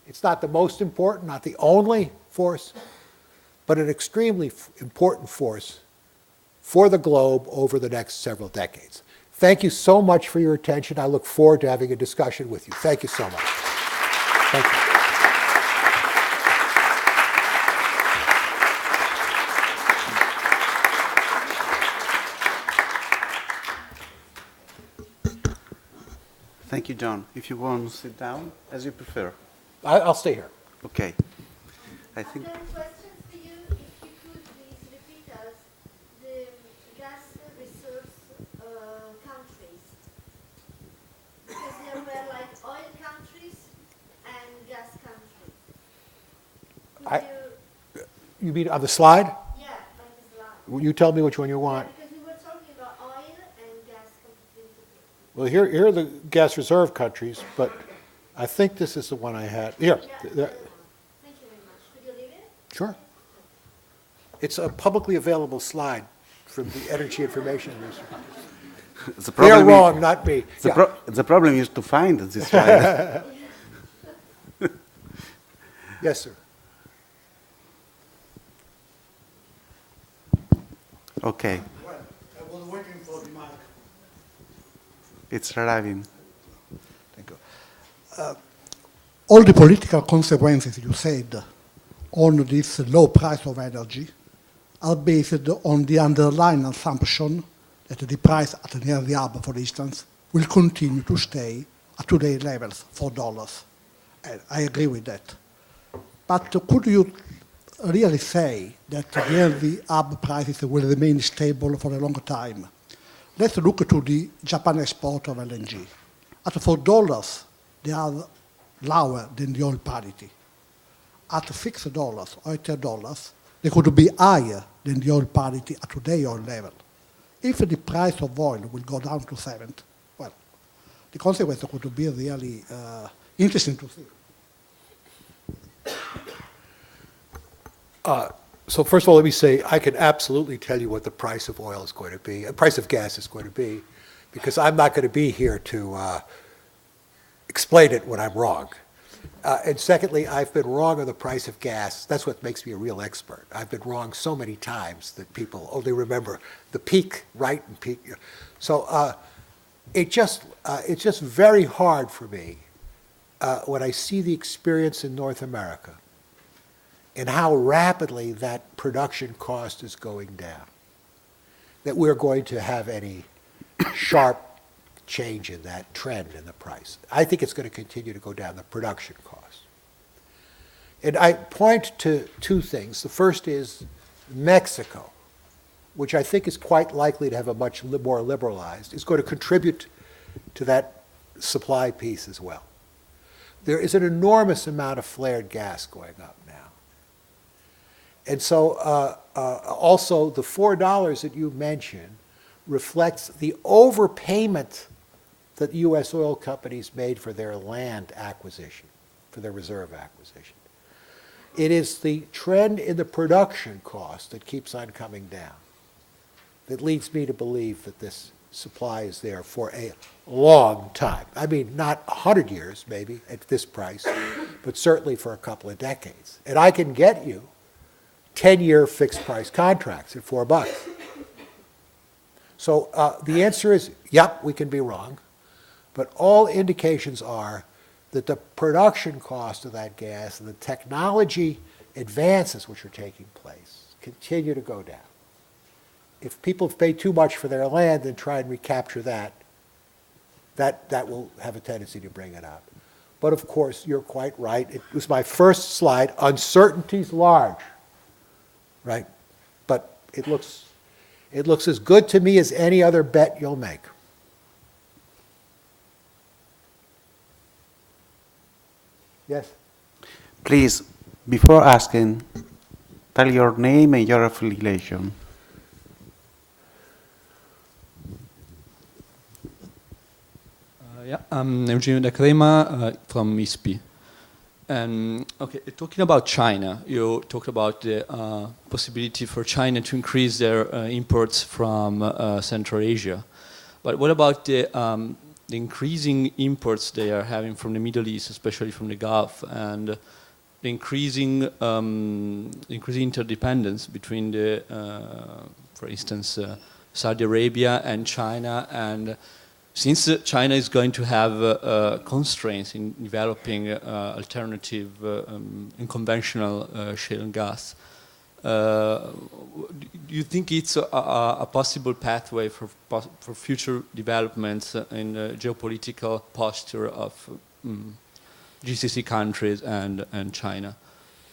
It's not the most important, not the only force, but an extremely important force for the globe over the next several decades. Thank you so much for your attention. I look forward to having a discussion with you. Thank you so much. Thank you. Thank you, John. If you want to sit down, as you prefer. I'll stay here. Okay. I think Questions to you, if you could please repeat us the gas resource countries. Because there were like oil countries and gas countries. Could you, You mean on the slide? yeah, like the slide. You tell me which one you Yeah, want. because we were talking about oil and gas countries. Well, here are the gas reserve countries, but I think this is the one I had. Here. Yeah, thank you very much. Could you leave it? Sure. It's a publicly available slide from the Energy Information Research. the They are problem wrong, not me. Yeah. the problem is to find this slide. Yes, sir. Okay, Well, I was waiting for the mic. it's arriving. Thank you. All the political consequences you said on this low price of energy are based on the underlying assumption that the price at near the hub, for instance, will continue to stay at today's levels, $4. And I agree with that. But could you really say that near the hub prices will remain stable for a long time? Let's look to the Japan export of LNG. At $4, they are lower than the oil parity. At $6 or $8, they could be higher than the oil parity at today's oil level. If the price of oil will go down to 7, well, the consequence could be really interesting to see. So first of all, let me say I can absolutely tell you what the price of oil is going to be, price of gas is going to be, because I'm not going to be here to explain it when I'm wrong. And secondly, I've been wrong on the price of gas. That's what makes me a real expert. I've been wrong so many times that people only remember the peak, right, and peak. So it's just very hard for me when I see the experience in North America and how rapidly that production cost is going down, that we're going to have any sharp change in that trend in the price. I think it's going to continue to go down, the production cost. And I point to two things. The first is Mexico, which I think is quite likely to have a much more liberalized, is going to contribute to that supply piece as well. There is an enormous amount of flared gas going up now. And so also the $4 that you mentioned reflects the overpayment that U.S. oil companies made for their land acquisition, for their reserve acquisition. It is the trend in the production cost that keeps on coming down that leads me to believe that this supply is there for a long time. I mean, not 100 years maybe at this price, but certainly for a couple of decades. And I can get you 10-year fixed price contracts at $4. So the answer is, yep, we can be wrong, but all indications are that the production cost of that gas and the technology advances which are taking place continue to go down. If people pay too much for their land and try and recapture that will have a tendency to bring it up. But of course, you're quite right. It was my first slide. Uncertainty's large, right? But it looks as good to me as any other bet you'll make. Yes? Please, before asking, tell your name and your affiliation. Yeah, I'm Eugenio da Crema from ISPI. Okay, talking about China, you talked about the possibility for China to increase their imports from Central Asia. But what about the increasing imports they are having from the Middle East, especially from the Gulf, and the increasing interdependence between the, for instance, Saudi Arabia and China, and since China is going to have constraints in developing alternative unconventional shale and gas, do you think it's a possible pathway for future developments in the geopolitical posture of GCC countries and China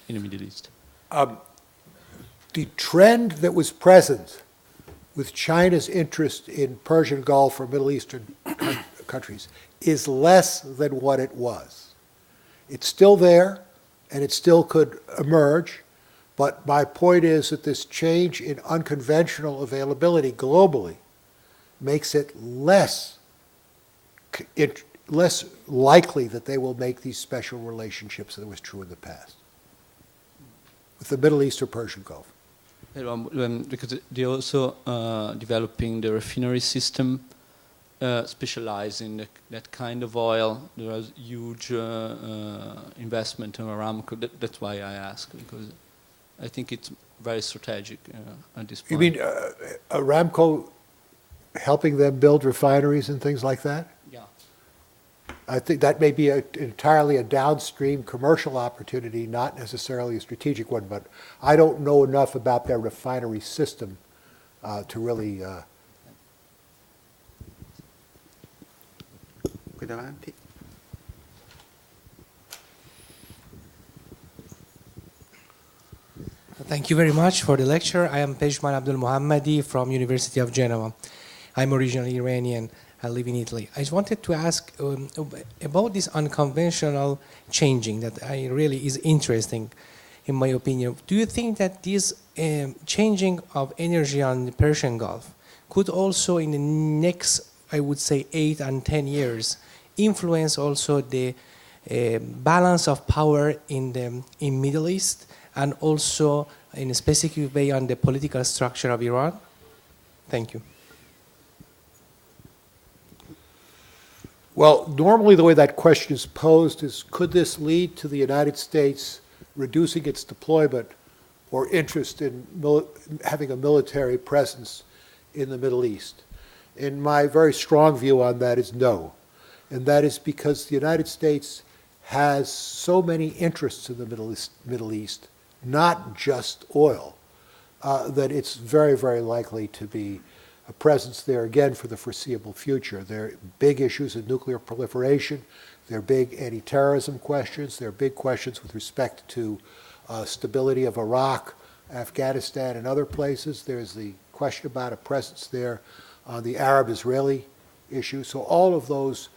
in the Middle East? The trend that was present with China's interest in Persian Gulf or Middle Eastern countries is less than what it was. It's still there, and it still could emerge, but my point is that this change in unconventional availability globally makes it less likely that they will make these special relationships than was true in the past with the Middle East or Persian Gulf. Because they're also developing the refinery system, specialize in that kind of oil. There was huge investment in Aramco. That's why I ask, because I think it's very strategic at this point. You mean Aramco helping them build refineries and things like that? Yeah. I think that may be entirely a downstream commercial opportunity, not necessarily a strategic one, but I don't know enough about their refinery system to really... Qui davanti. Thank you very much for the lecture. I am Pejman Abdul Mohammadi from University of Genoa. I'm originally Iranian. I live in Italy. I just wanted to ask about this unconventional changing that really is interesting, in my opinion. Do you think that this changing of energy on the Persian Gulf could also, in the next, I would say, 8 and 10 years, influence also the balance of power in Middle East, and also in a specific way on the political structure of Iran? Thank you. Well, normally the way that question is posed is, could this lead to the United States reducing its deployment or interest in having a military presence in the Middle East? And my very strong view on that is no. And that is because the United States has so many interests in the Middle East, not just oil, that it's very, very likely to be a presence there again for the foreseeable future. There are big issues of nuclear proliferation. There are big anti-terrorism questions. There are big questions with respect to stability of Iraq, Afghanistan, and other places. There's the question about a presence there on the Arab-Israeli issue. So all of those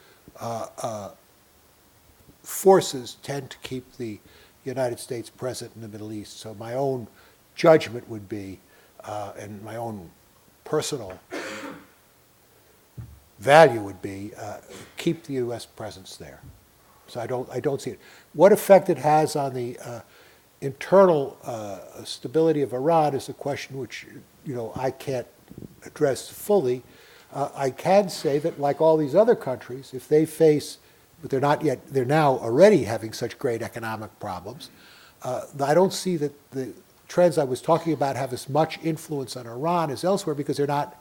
forces tend to keep the United States present in the Middle East. So my own judgment would be, and my own personal value would be, keep the U.S. presence there. So I don't see it. What effect it has on the internal stability of Iran is a question which I can't address fully. I can say that, like all these other countries, if they face, but they're not yet, they're now already having such great economic problems, I don't see that the trends I was talking about have as much influence on Iran as elsewhere, because they're not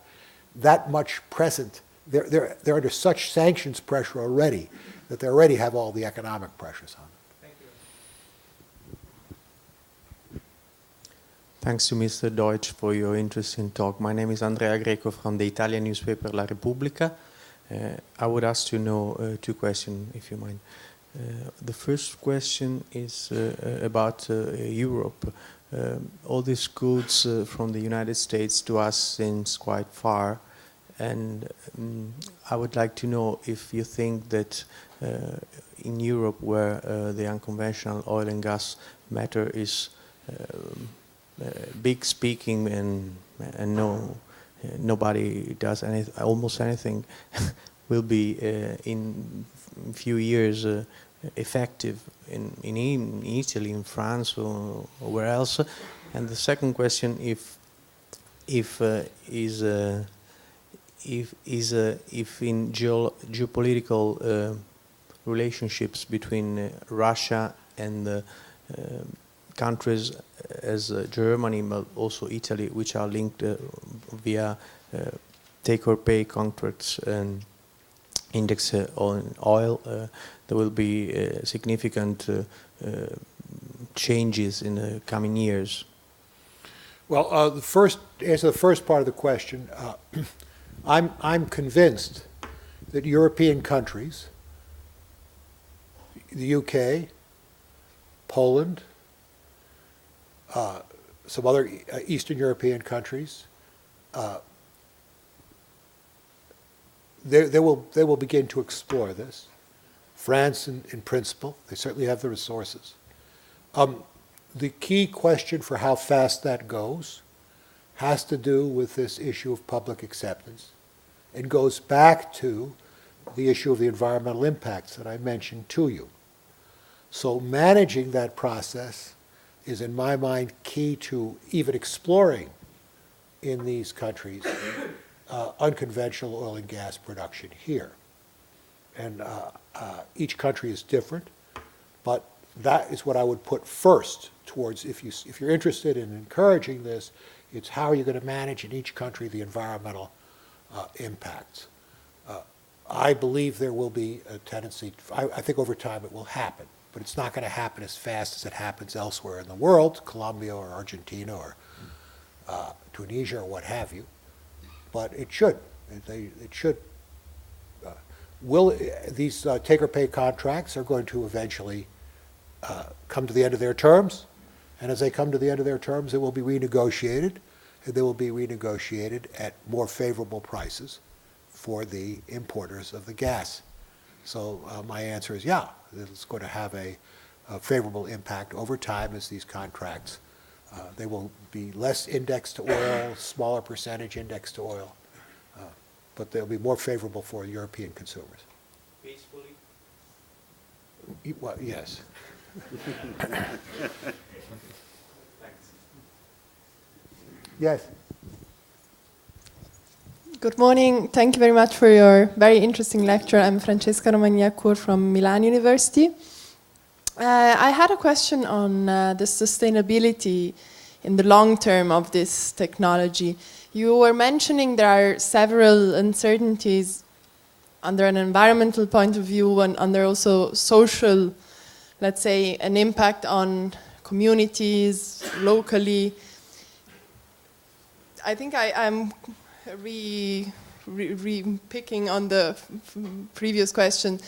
that much present. They're under such sanctions pressure already that they already have all the economic pressures on them. Thank you. Thanks to Mr. Deutch for your interesting talk. My name is Andrea Greco from the Italian newspaper La Repubblica. I would ask to know 2 questions, if you mind. The first question is about Europe. All these goods from the United States to us seems quite far, and I would like to know if you think that in Europe, where the unconventional oil and gas matter is big speaking and nobody does almost anything, will be in a few years effective in Italy, in France, or where else? And the second question, if in geopolitical relationships between Russia and countries as Germany, but also Italy, which are linked via take-or-pay contracts, and index on oil, there will be significant changes in the coming years? Well, answer the first part of the question. I'm convinced that European countries, the UK, Poland, some other Eastern European countries, they will begin to explore this. France, in principle, they certainly have the resources. The key question for how fast that goes has to do with this issue of public acceptance. It goes back to the issue of the environmental impacts that I mentioned to you. So managing that process is, in my mind, key to even exploring in these countries unconventional oil and gas production here. And each country is different, but that is what I would put first towards, if you're interested in encouraging this, it's how are you going to manage in each country the environmental impacts. I believe there will be a tendency, I think over time it will happen, but it's not going to happen as fast as it happens elsewhere in the world, Colombia or Argentina or Tunisia or what have you, but it should. It should. These take-or-pay contracts are going to eventually come to the end of their terms, and as they come to the end of their terms, it will be renegotiated, and they will be renegotiated at more favorable prices for the importers of the gas. So my answer is yeah, it's going to have a favorable impact over time as these contracts, they will be less indexed to oil, smaller percentage indexed to oil, but they'll be more favorable for European consumers. Peacefully? Well, yes. Yes. Good morning. Thank you very much for your very interesting lecture. I'm Francesca Romagnacour from Milan University. I had a question on the sustainability in the long term of this technology. You were mentioning there are several uncertainties under an environmental point of view and under also social, let's say, an impact on communities locally. I think I'm picking on the previous question.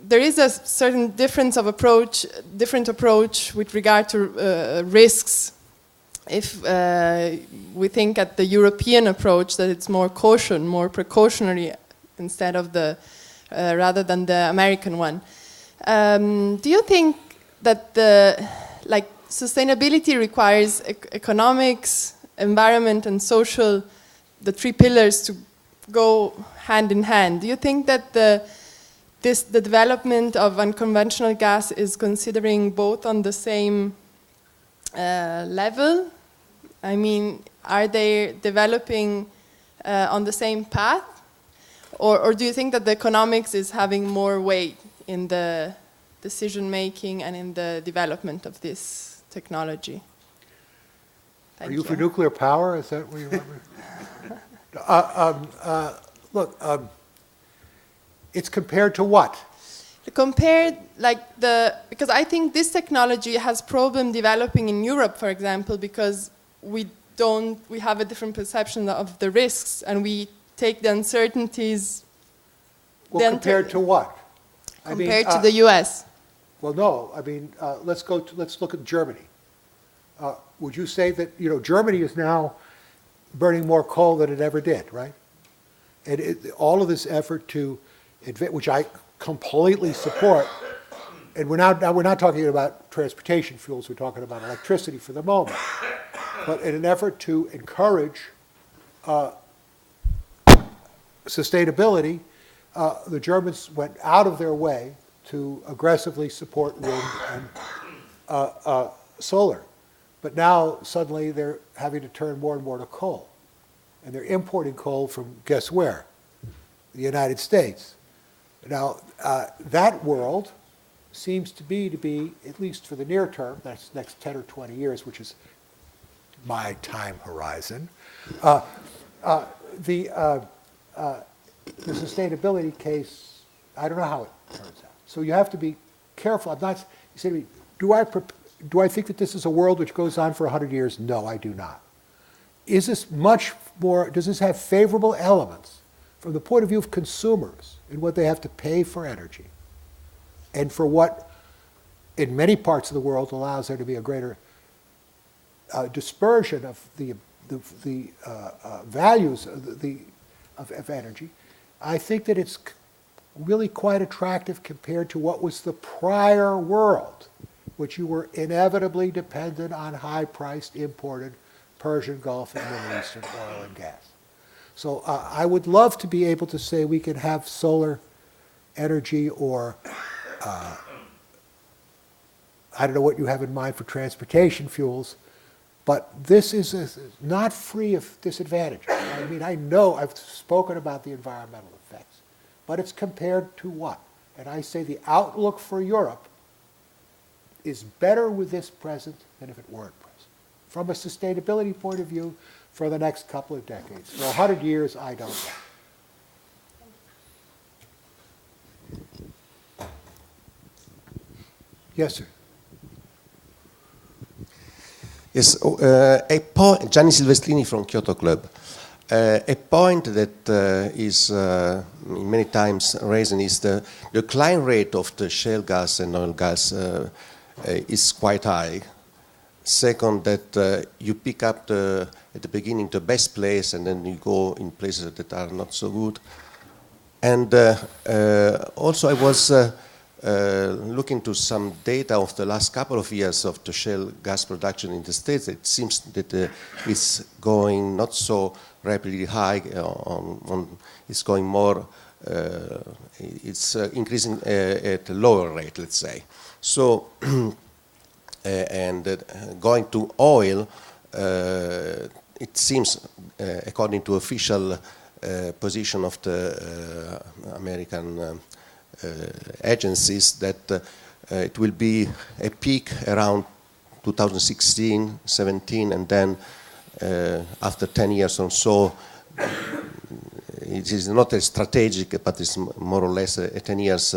There is a certain different approach with regard to risks. If we think at the European approach that it's more precautionary instead of the rather than the American one. Do you think that sustainability requires economics, environment, and social, the three pillars, to go hand in hand? Do you think that the development of unconventional gas is considering both on the same level? I mean, are they developing on the same path? Or do you think that the economics is having more weight in the decision making and in the development of this technology? Thank you. Are you for nuclear power? Is that what you remember? Look, it's compared to what? Compared, because I think this technology has problem developing in Europe, for example, because we have a different perception of the risks, and we take the uncertainties. Well, compared to what? Compared to the U.S. Well, no. I mean, let's look at Germany. Would you say that Germany is now burning more coal than it ever did, right? And all of this effort to invent, which I completely support, and we're not talking about transportation fuels. We're talking about electricity for the moment. But in an effort to encourage sustainability, the Germans went out of their way to aggressively support wind and solar. But now, suddenly, they're having to turn more and more to coal. And they're importing coal from, guess where? The United States. Now, that world seems to be, at least for the near term, that's next 10 or 20 years, which is my time horizon, the sustainability case, I don't know how it turns out. So you have to be careful. I'm not, you say to me, do I think that this is a world which goes on for 100 years? No, I do not. Is this much more, does this have favorable elements from the point of view of consumers and what they have to pay for energy, and for what, in many parts of the world, allows there to be a greater dispersion of the values of energy? I think that it's really quite attractive compared to what was the prior world, which you were inevitably dependent on high-priced imported Persian Gulf and Middle Eastern oil and gas. So I would love to be able to say we could have solar energy, or I don't know what you have in mind for transportation fuels, but this is not free of disadvantages. I mean, I know I've spoken about the environmental effects, but it's compared to what? And I say the outlook for Europe is better with this present than if it weren't present. From a sustainability point of view, for the next couple of decades. For 100 years, I don't know. Yes, sir. Yes, a point, Gianni Silvestrini from Kyoto Club. A point that is many times raised is the decline rate of the shale gas and oil gas is quite high. Second, that you pick up at the beginning the best place, and then you go in places that are not so good. And also I was looking to some data of the last couple of years of the shale gas production in the States. It seems that it's going not so rapidly high, it's going more, it's increasing at a lower rate, let's say. So, going to oil, it seems, according to official position of the American agencies, that it will be a peak around 2016, 17, and then after 10 years or so, it is not a strategic, but it's more or less a 10 years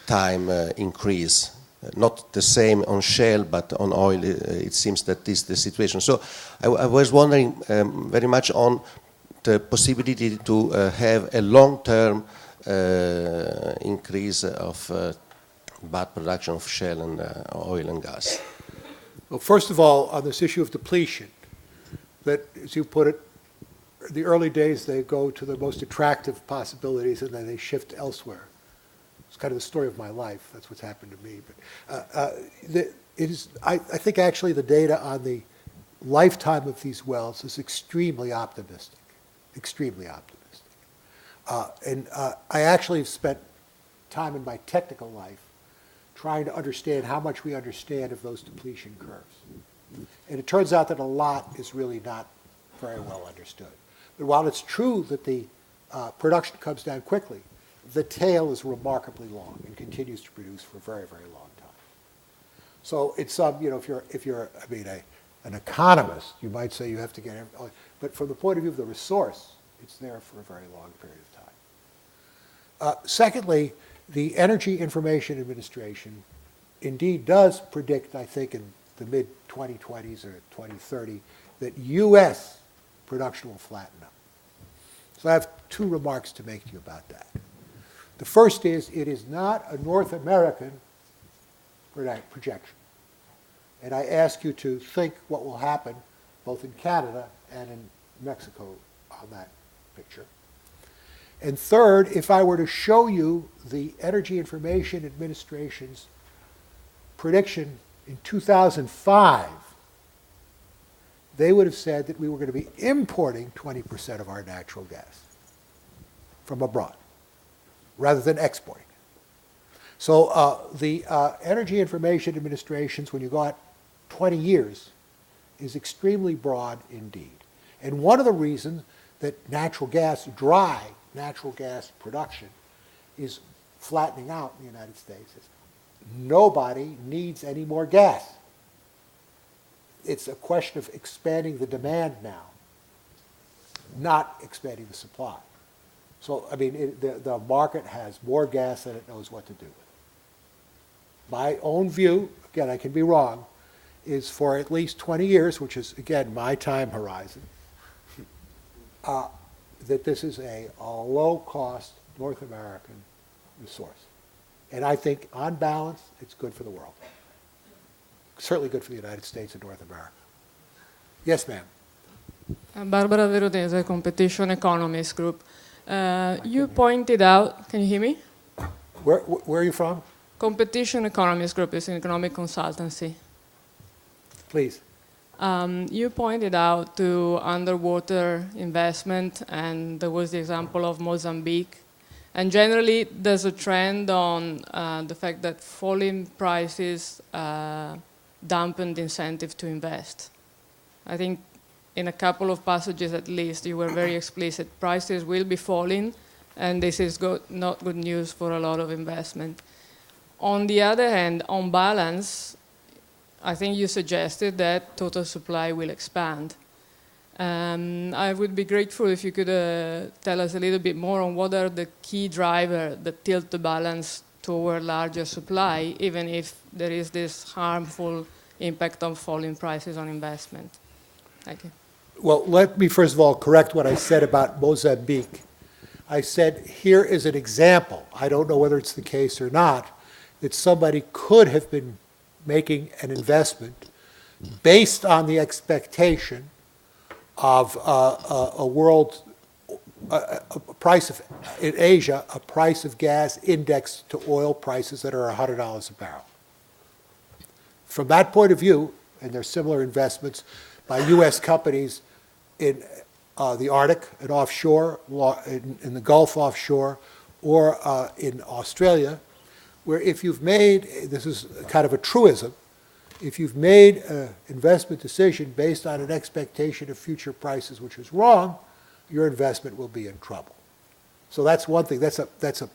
time increase. Not the same on shale, but on oil, it seems that this is the situation. So I was wondering very much on the possibility to have a long-term increase of bad production of shale and oil and gas. Well, first of all, on this issue of depletion, that, as you put it, the early days they go to the most attractive possibilities and then they shift elsewhere. It's kind of the story of my life. That's what's happened to me. But I think actually the data on the lifetime of these wells is extremely optimistic, extremely optimistic. I actually have spent time in my technical life trying to understand how much we understand of those depletion curves. And it turns out that a lot is really not very well understood. But while it's true that the production comes down quickly, the tail is remarkably long and continues to produce for a very, very long time. So it's, you know, if you're I mean, an economist, you might say you have to get everything. But from the point of view of the resource, it's there for a very long period of time. Secondly, the Energy Information Administration indeed does predict, I think, in the mid-2020s or 2030, that U.S. production will flatten out. So I have two remarks to make to you about that. The first is, it is not a North American projection. And I ask you to think what will happen both in Canada and in Mexico on that picture. And third, if I were to show you the Energy Information Administration's prediction in 2005, they would have said that we were going to be importing 20% of our natural gas from abroad, rather than exporting. So the Energy Information Administrations, when you go out 20 years, is extremely broad indeed. And one of the reasons that natural gas, dry natural gas production, is flattening out in the United States is nobody needs any more gas. It's a question of expanding the demand now, not expanding the supply. So, I mean, the market has more gas than it knows what to do with. My own view, again, I can be wrong, is for at least 20 years, which is, again, my time horizon, that this is a low-cost North American resource. And I think, on balance, it's good for the world. Certainly good for the United States and North America. Yes, ma'am. Barbara Veronese, Competition Economists Group. You pointed out, can you hear me? Where are you from? Competition Economists Group is an economic consultancy. Please. You pointed out to underwater investment, and there was the example of Mozambique. And generally, there's a trend on the fact that falling prices dampened incentive to invest. I think in a couple of passages at least, you were very explicit. Prices will be falling, and this is not good news for a lot of investment. On the other hand, on balance, I think you suggested that total supply will expand. I would be grateful if you could tell us a little bit more on what are the key drivers that tilt the balance toward larger supply, even if there is this harmful impact of falling prices on investment. Thank you. Well, let me first of all correct what I said about Mozambique. I said here is an example. I don't know whether it's the case or not, that somebody could have been making an investment based on the expectation of a world, a price of, in Asia, a price of gas indexed to oil prices that are $100 a barrel. From that point of view, and there are similar investments by U.S. companies in the Arctic and offshore, in the Gulf offshore, or in Australia, where if you've made, this is kind of a truism, if you've made an investment decision based on an expectation of future prices which is wrong, your investment will be in trouble. So that's one thing. That's a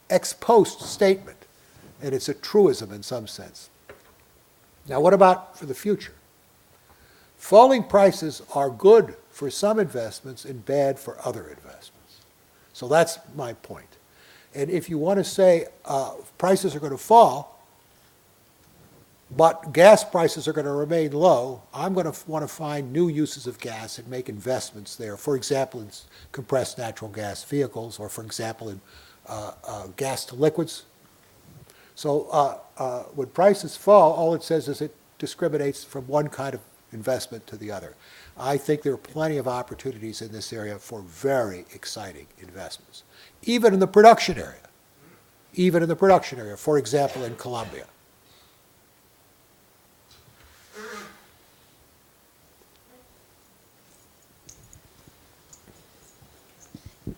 ex post statement, and it's a truism in some sense. Now, what about for the future? Falling prices are good for some investments and bad for other investments. So that's my point. And if you want to say prices are going to fall, but gas prices are going to remain low, I'm going to want to find new uses of gas and make investments there. For example, in compressed natural gas vehicles, or for example, in gas to liquids. So when prices fall, all it says is it discriminates from one kind of investment to the other. I think there are plenty of opportunities in this area for very exciting investments, even in the production area. Even in the production area, for example, in Colombia.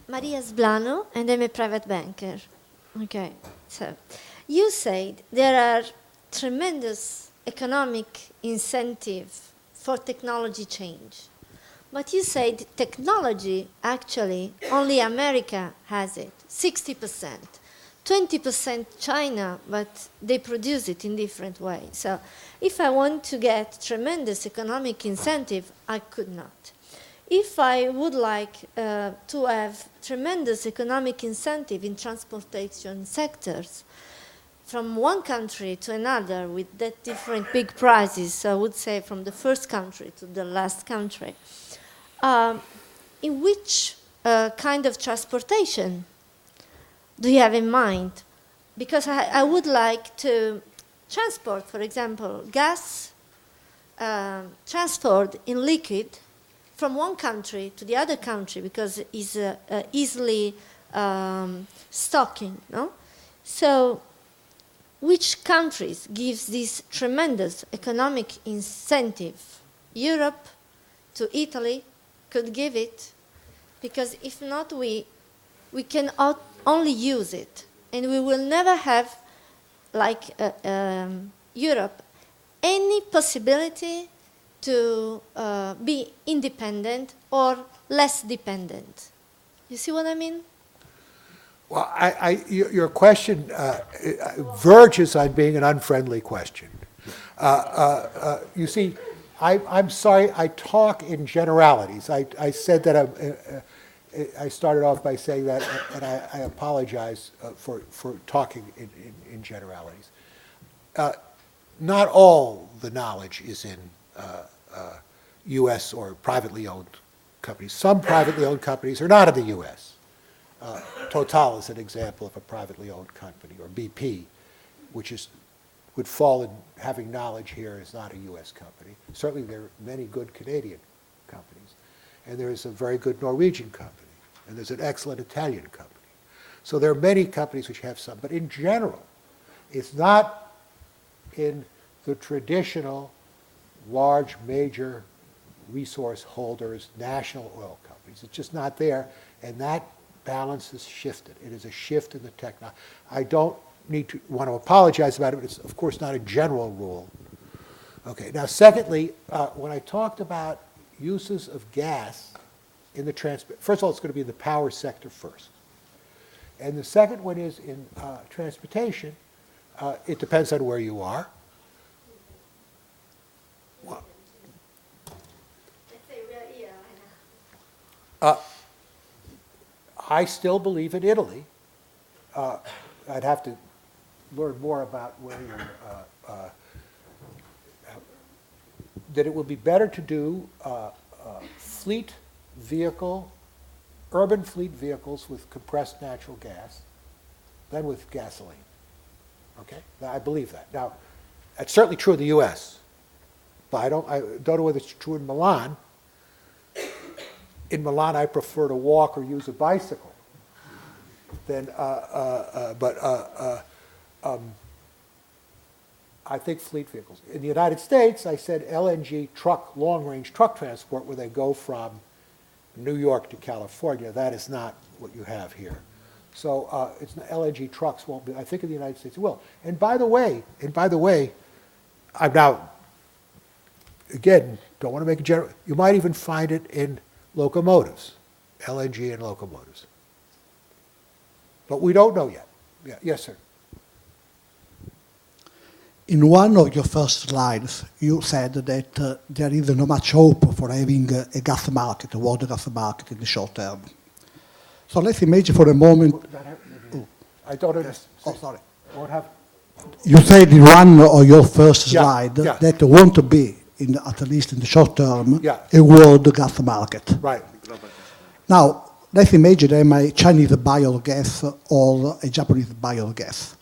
Maria Sblano, and I'm a private banker. Okay, so you said there are tremendous economic incentive for technology change. But you said technology, actually, only America has it, 60%. 20% China, but they produce it in different ways. So if I want to get tremendous economic incentive, I could not. If I would like to have tremendous economic incentive in transportation sectors, from one country to another with that different big prices, so I would say from the first country to the last country, in which kind of transportation do you have in mind? Because I would like to transport, for example, gas transport in liquid from one country to the other country because it's easily stocking, no? So which countries gives this tremendous economic incentive? Europe to Italy could give it, because if not, we can only use it, and we will never have, like Europe, any possibility to be independent or less dependent. You see what I mean? Well, your question verges on being an unfriendly question. You see, I'm sorry, I talk in generalities. I said that I started off by saying that, and I apologize for talking in generalities. Not all the knowledge is in U.S. or privately owned companies. Some privately owned companies are not in the U.S. Total is an example of a privately owned company, or BP, which would fall in having knowledge here, is not a U.S. company. Certainly there are many good Canadian companies, and there is a very good Norwegian company, and there's an excellent Italian company. So there are many companies which have some, but in general, it's not in the traditional large major resource holders, national oil companies. It's just not there, and that balance has shifted. It is a shift in the technology. I don't want to apologize about it, but it's of course not a general rule. Okay, now secondly, when I talked about uses of gas in the first of all, it's going to be in the power sector first. And the second one is in transportation. It depends on where you are. Well, let's say we are here right now. I still believe in Italy. I'd have to learn more about where you're, that it would be better to do fleet vehicle, urban fleet vehicles with compressed natural gas than with gasoline. Okay, now, I believe that. Now, it's certainly true in the U.S., but I don't know whether it's true in Milan. In Milan, I prefer to walk or use a bicycle than, I think fleet vehicles. In the United States, I said LNG truck, long-range truck transport, where they go from New York to California. That is not what you have here. So it's LNG trucks won't be. I think in the United States it will. And by the way, I'm now, again, don't want to make a general. You might even find it in locomotives, LNG in locomotives. But we don't know yet. Yeah, yes, sir. In one of your first slides, you said that there is not much hope for having a gas market, a world gas market in the short term. So let's imagine for a moment. I don't understand. Oh, sorry. What happened? You said in one of your first Yeah, slide yeah. that there won't be, at least in the short term, Yeah. a world gas market. Right. Now, let's imagine I'm a Chinese biogas or a Japanese biogas.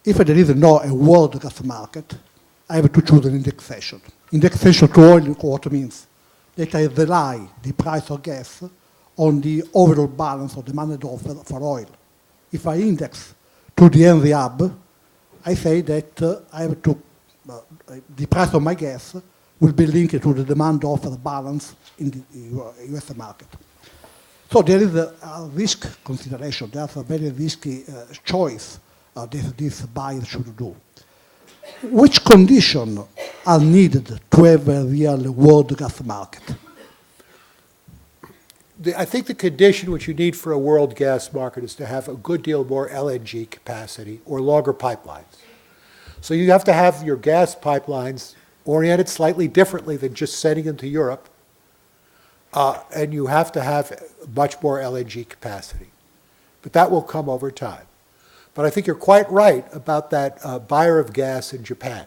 If there is not a world gas market, I have to choose an indexation. Indexation to oil what means that I rely the price of gas on the overall balance of demand and offer for oil. If I index to the Henry Hub, I say that I have to, the price of my gas will be linked to the demand offer balance in the US market. So there is a risk consideration. There's a very risky choice this buyer should do. Which conditions are needed to have a real world gas market? I think the condition which you need for a world gas market is to have a good deal more LNG capacity or longer pipelines. So you have to have your gas pipelines oriented slightly differently than just sending them to Europe, and you have to have much more LNG capacity. But that will come over time. But I think you're quite right about that buyer of gas in Japan.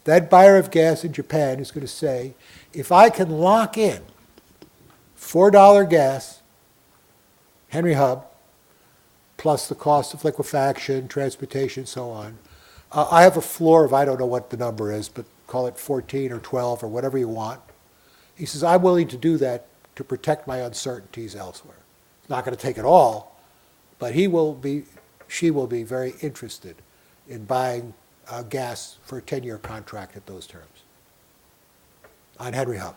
That buyer of gas in Japan is going to say, if I can lock in $4 gas, Henry Hub, plus the cost of liquefaction, transportation, and so on, I have a floor of, I don't know what the number is, but call it 14 or 12 or whatever you want. He says, I'm willing to do that to protect my uncertainties elsewhere. It's not going to take it all, but she will be very interested in buying gas for a 10-year contract at those terms on Henry Hub.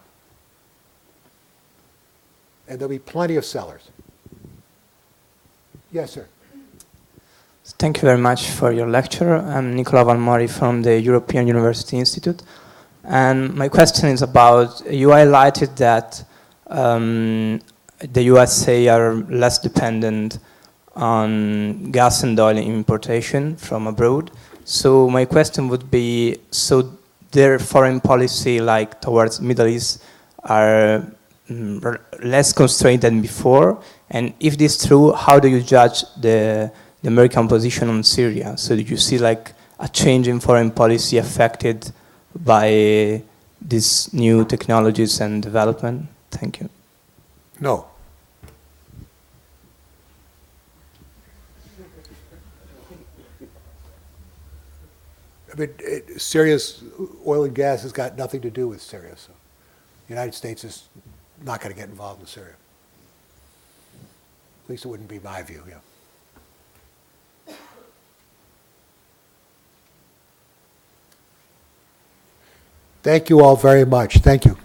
And there'll be plenty of sellers. Yes, sir. Thank you very much for your lecture. I'm Nicola Valmori from the European University Institute. And my question is about, you highlighted that the USA are less dependent on gas and oil importation from abroad. So my question would be, so their foreign policy, like towards Middle East, are less constrained than before? And if this is true, how do you judge the American position on Syria? So do you see like a change in foreign policy affected by these new technologies and development? Thank you. No. I mean, Syria's oil and gas has got nothing to do with Syria, so the United States is not going to get involved in Syria. At least it wouldn't be my view, yeah. Thank you all very much. Thank you.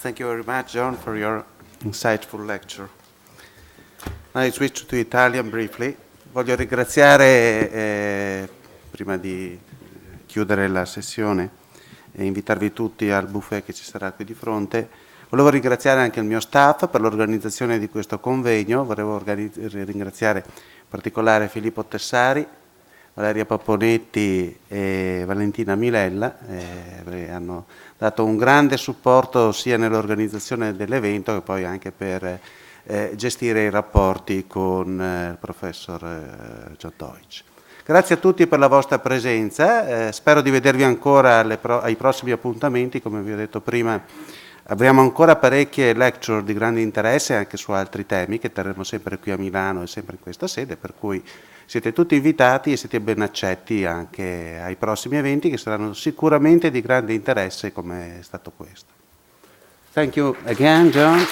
Thank you very much, John, for your insightful lecture. Now I switch to Italian briefly. Voglio ringraziare, prima di chiudere la sessione e invitarvi tutti al buffet che ci sarà qui di fronte, volevo ringraziare anche il mio staff per l'organizzazione di questo convegno. Volevo ringraziare in particolare Filippo Tessari, Valeria Paponetti e Valentina Milella, hanno dato un grande supporto sia nell'organizzazione dell'evento che poi anche per gestire i rapporti con il professor John Deutch. Grazie a tutti per la vostra presenza, spero di vedervi ancora ai prossimi appuntamenti. Come vi ho detto prima, avremo ancora parecchie lecture di grande interesse anche su altri temi che terremo sempre qui a Milano e sempre in questa sede, per cui siete tutti invitati e siete ben accetti anche ai prossimi eventi che saranno sicuramente di grande interesse come è stato questo. Thank you again, John.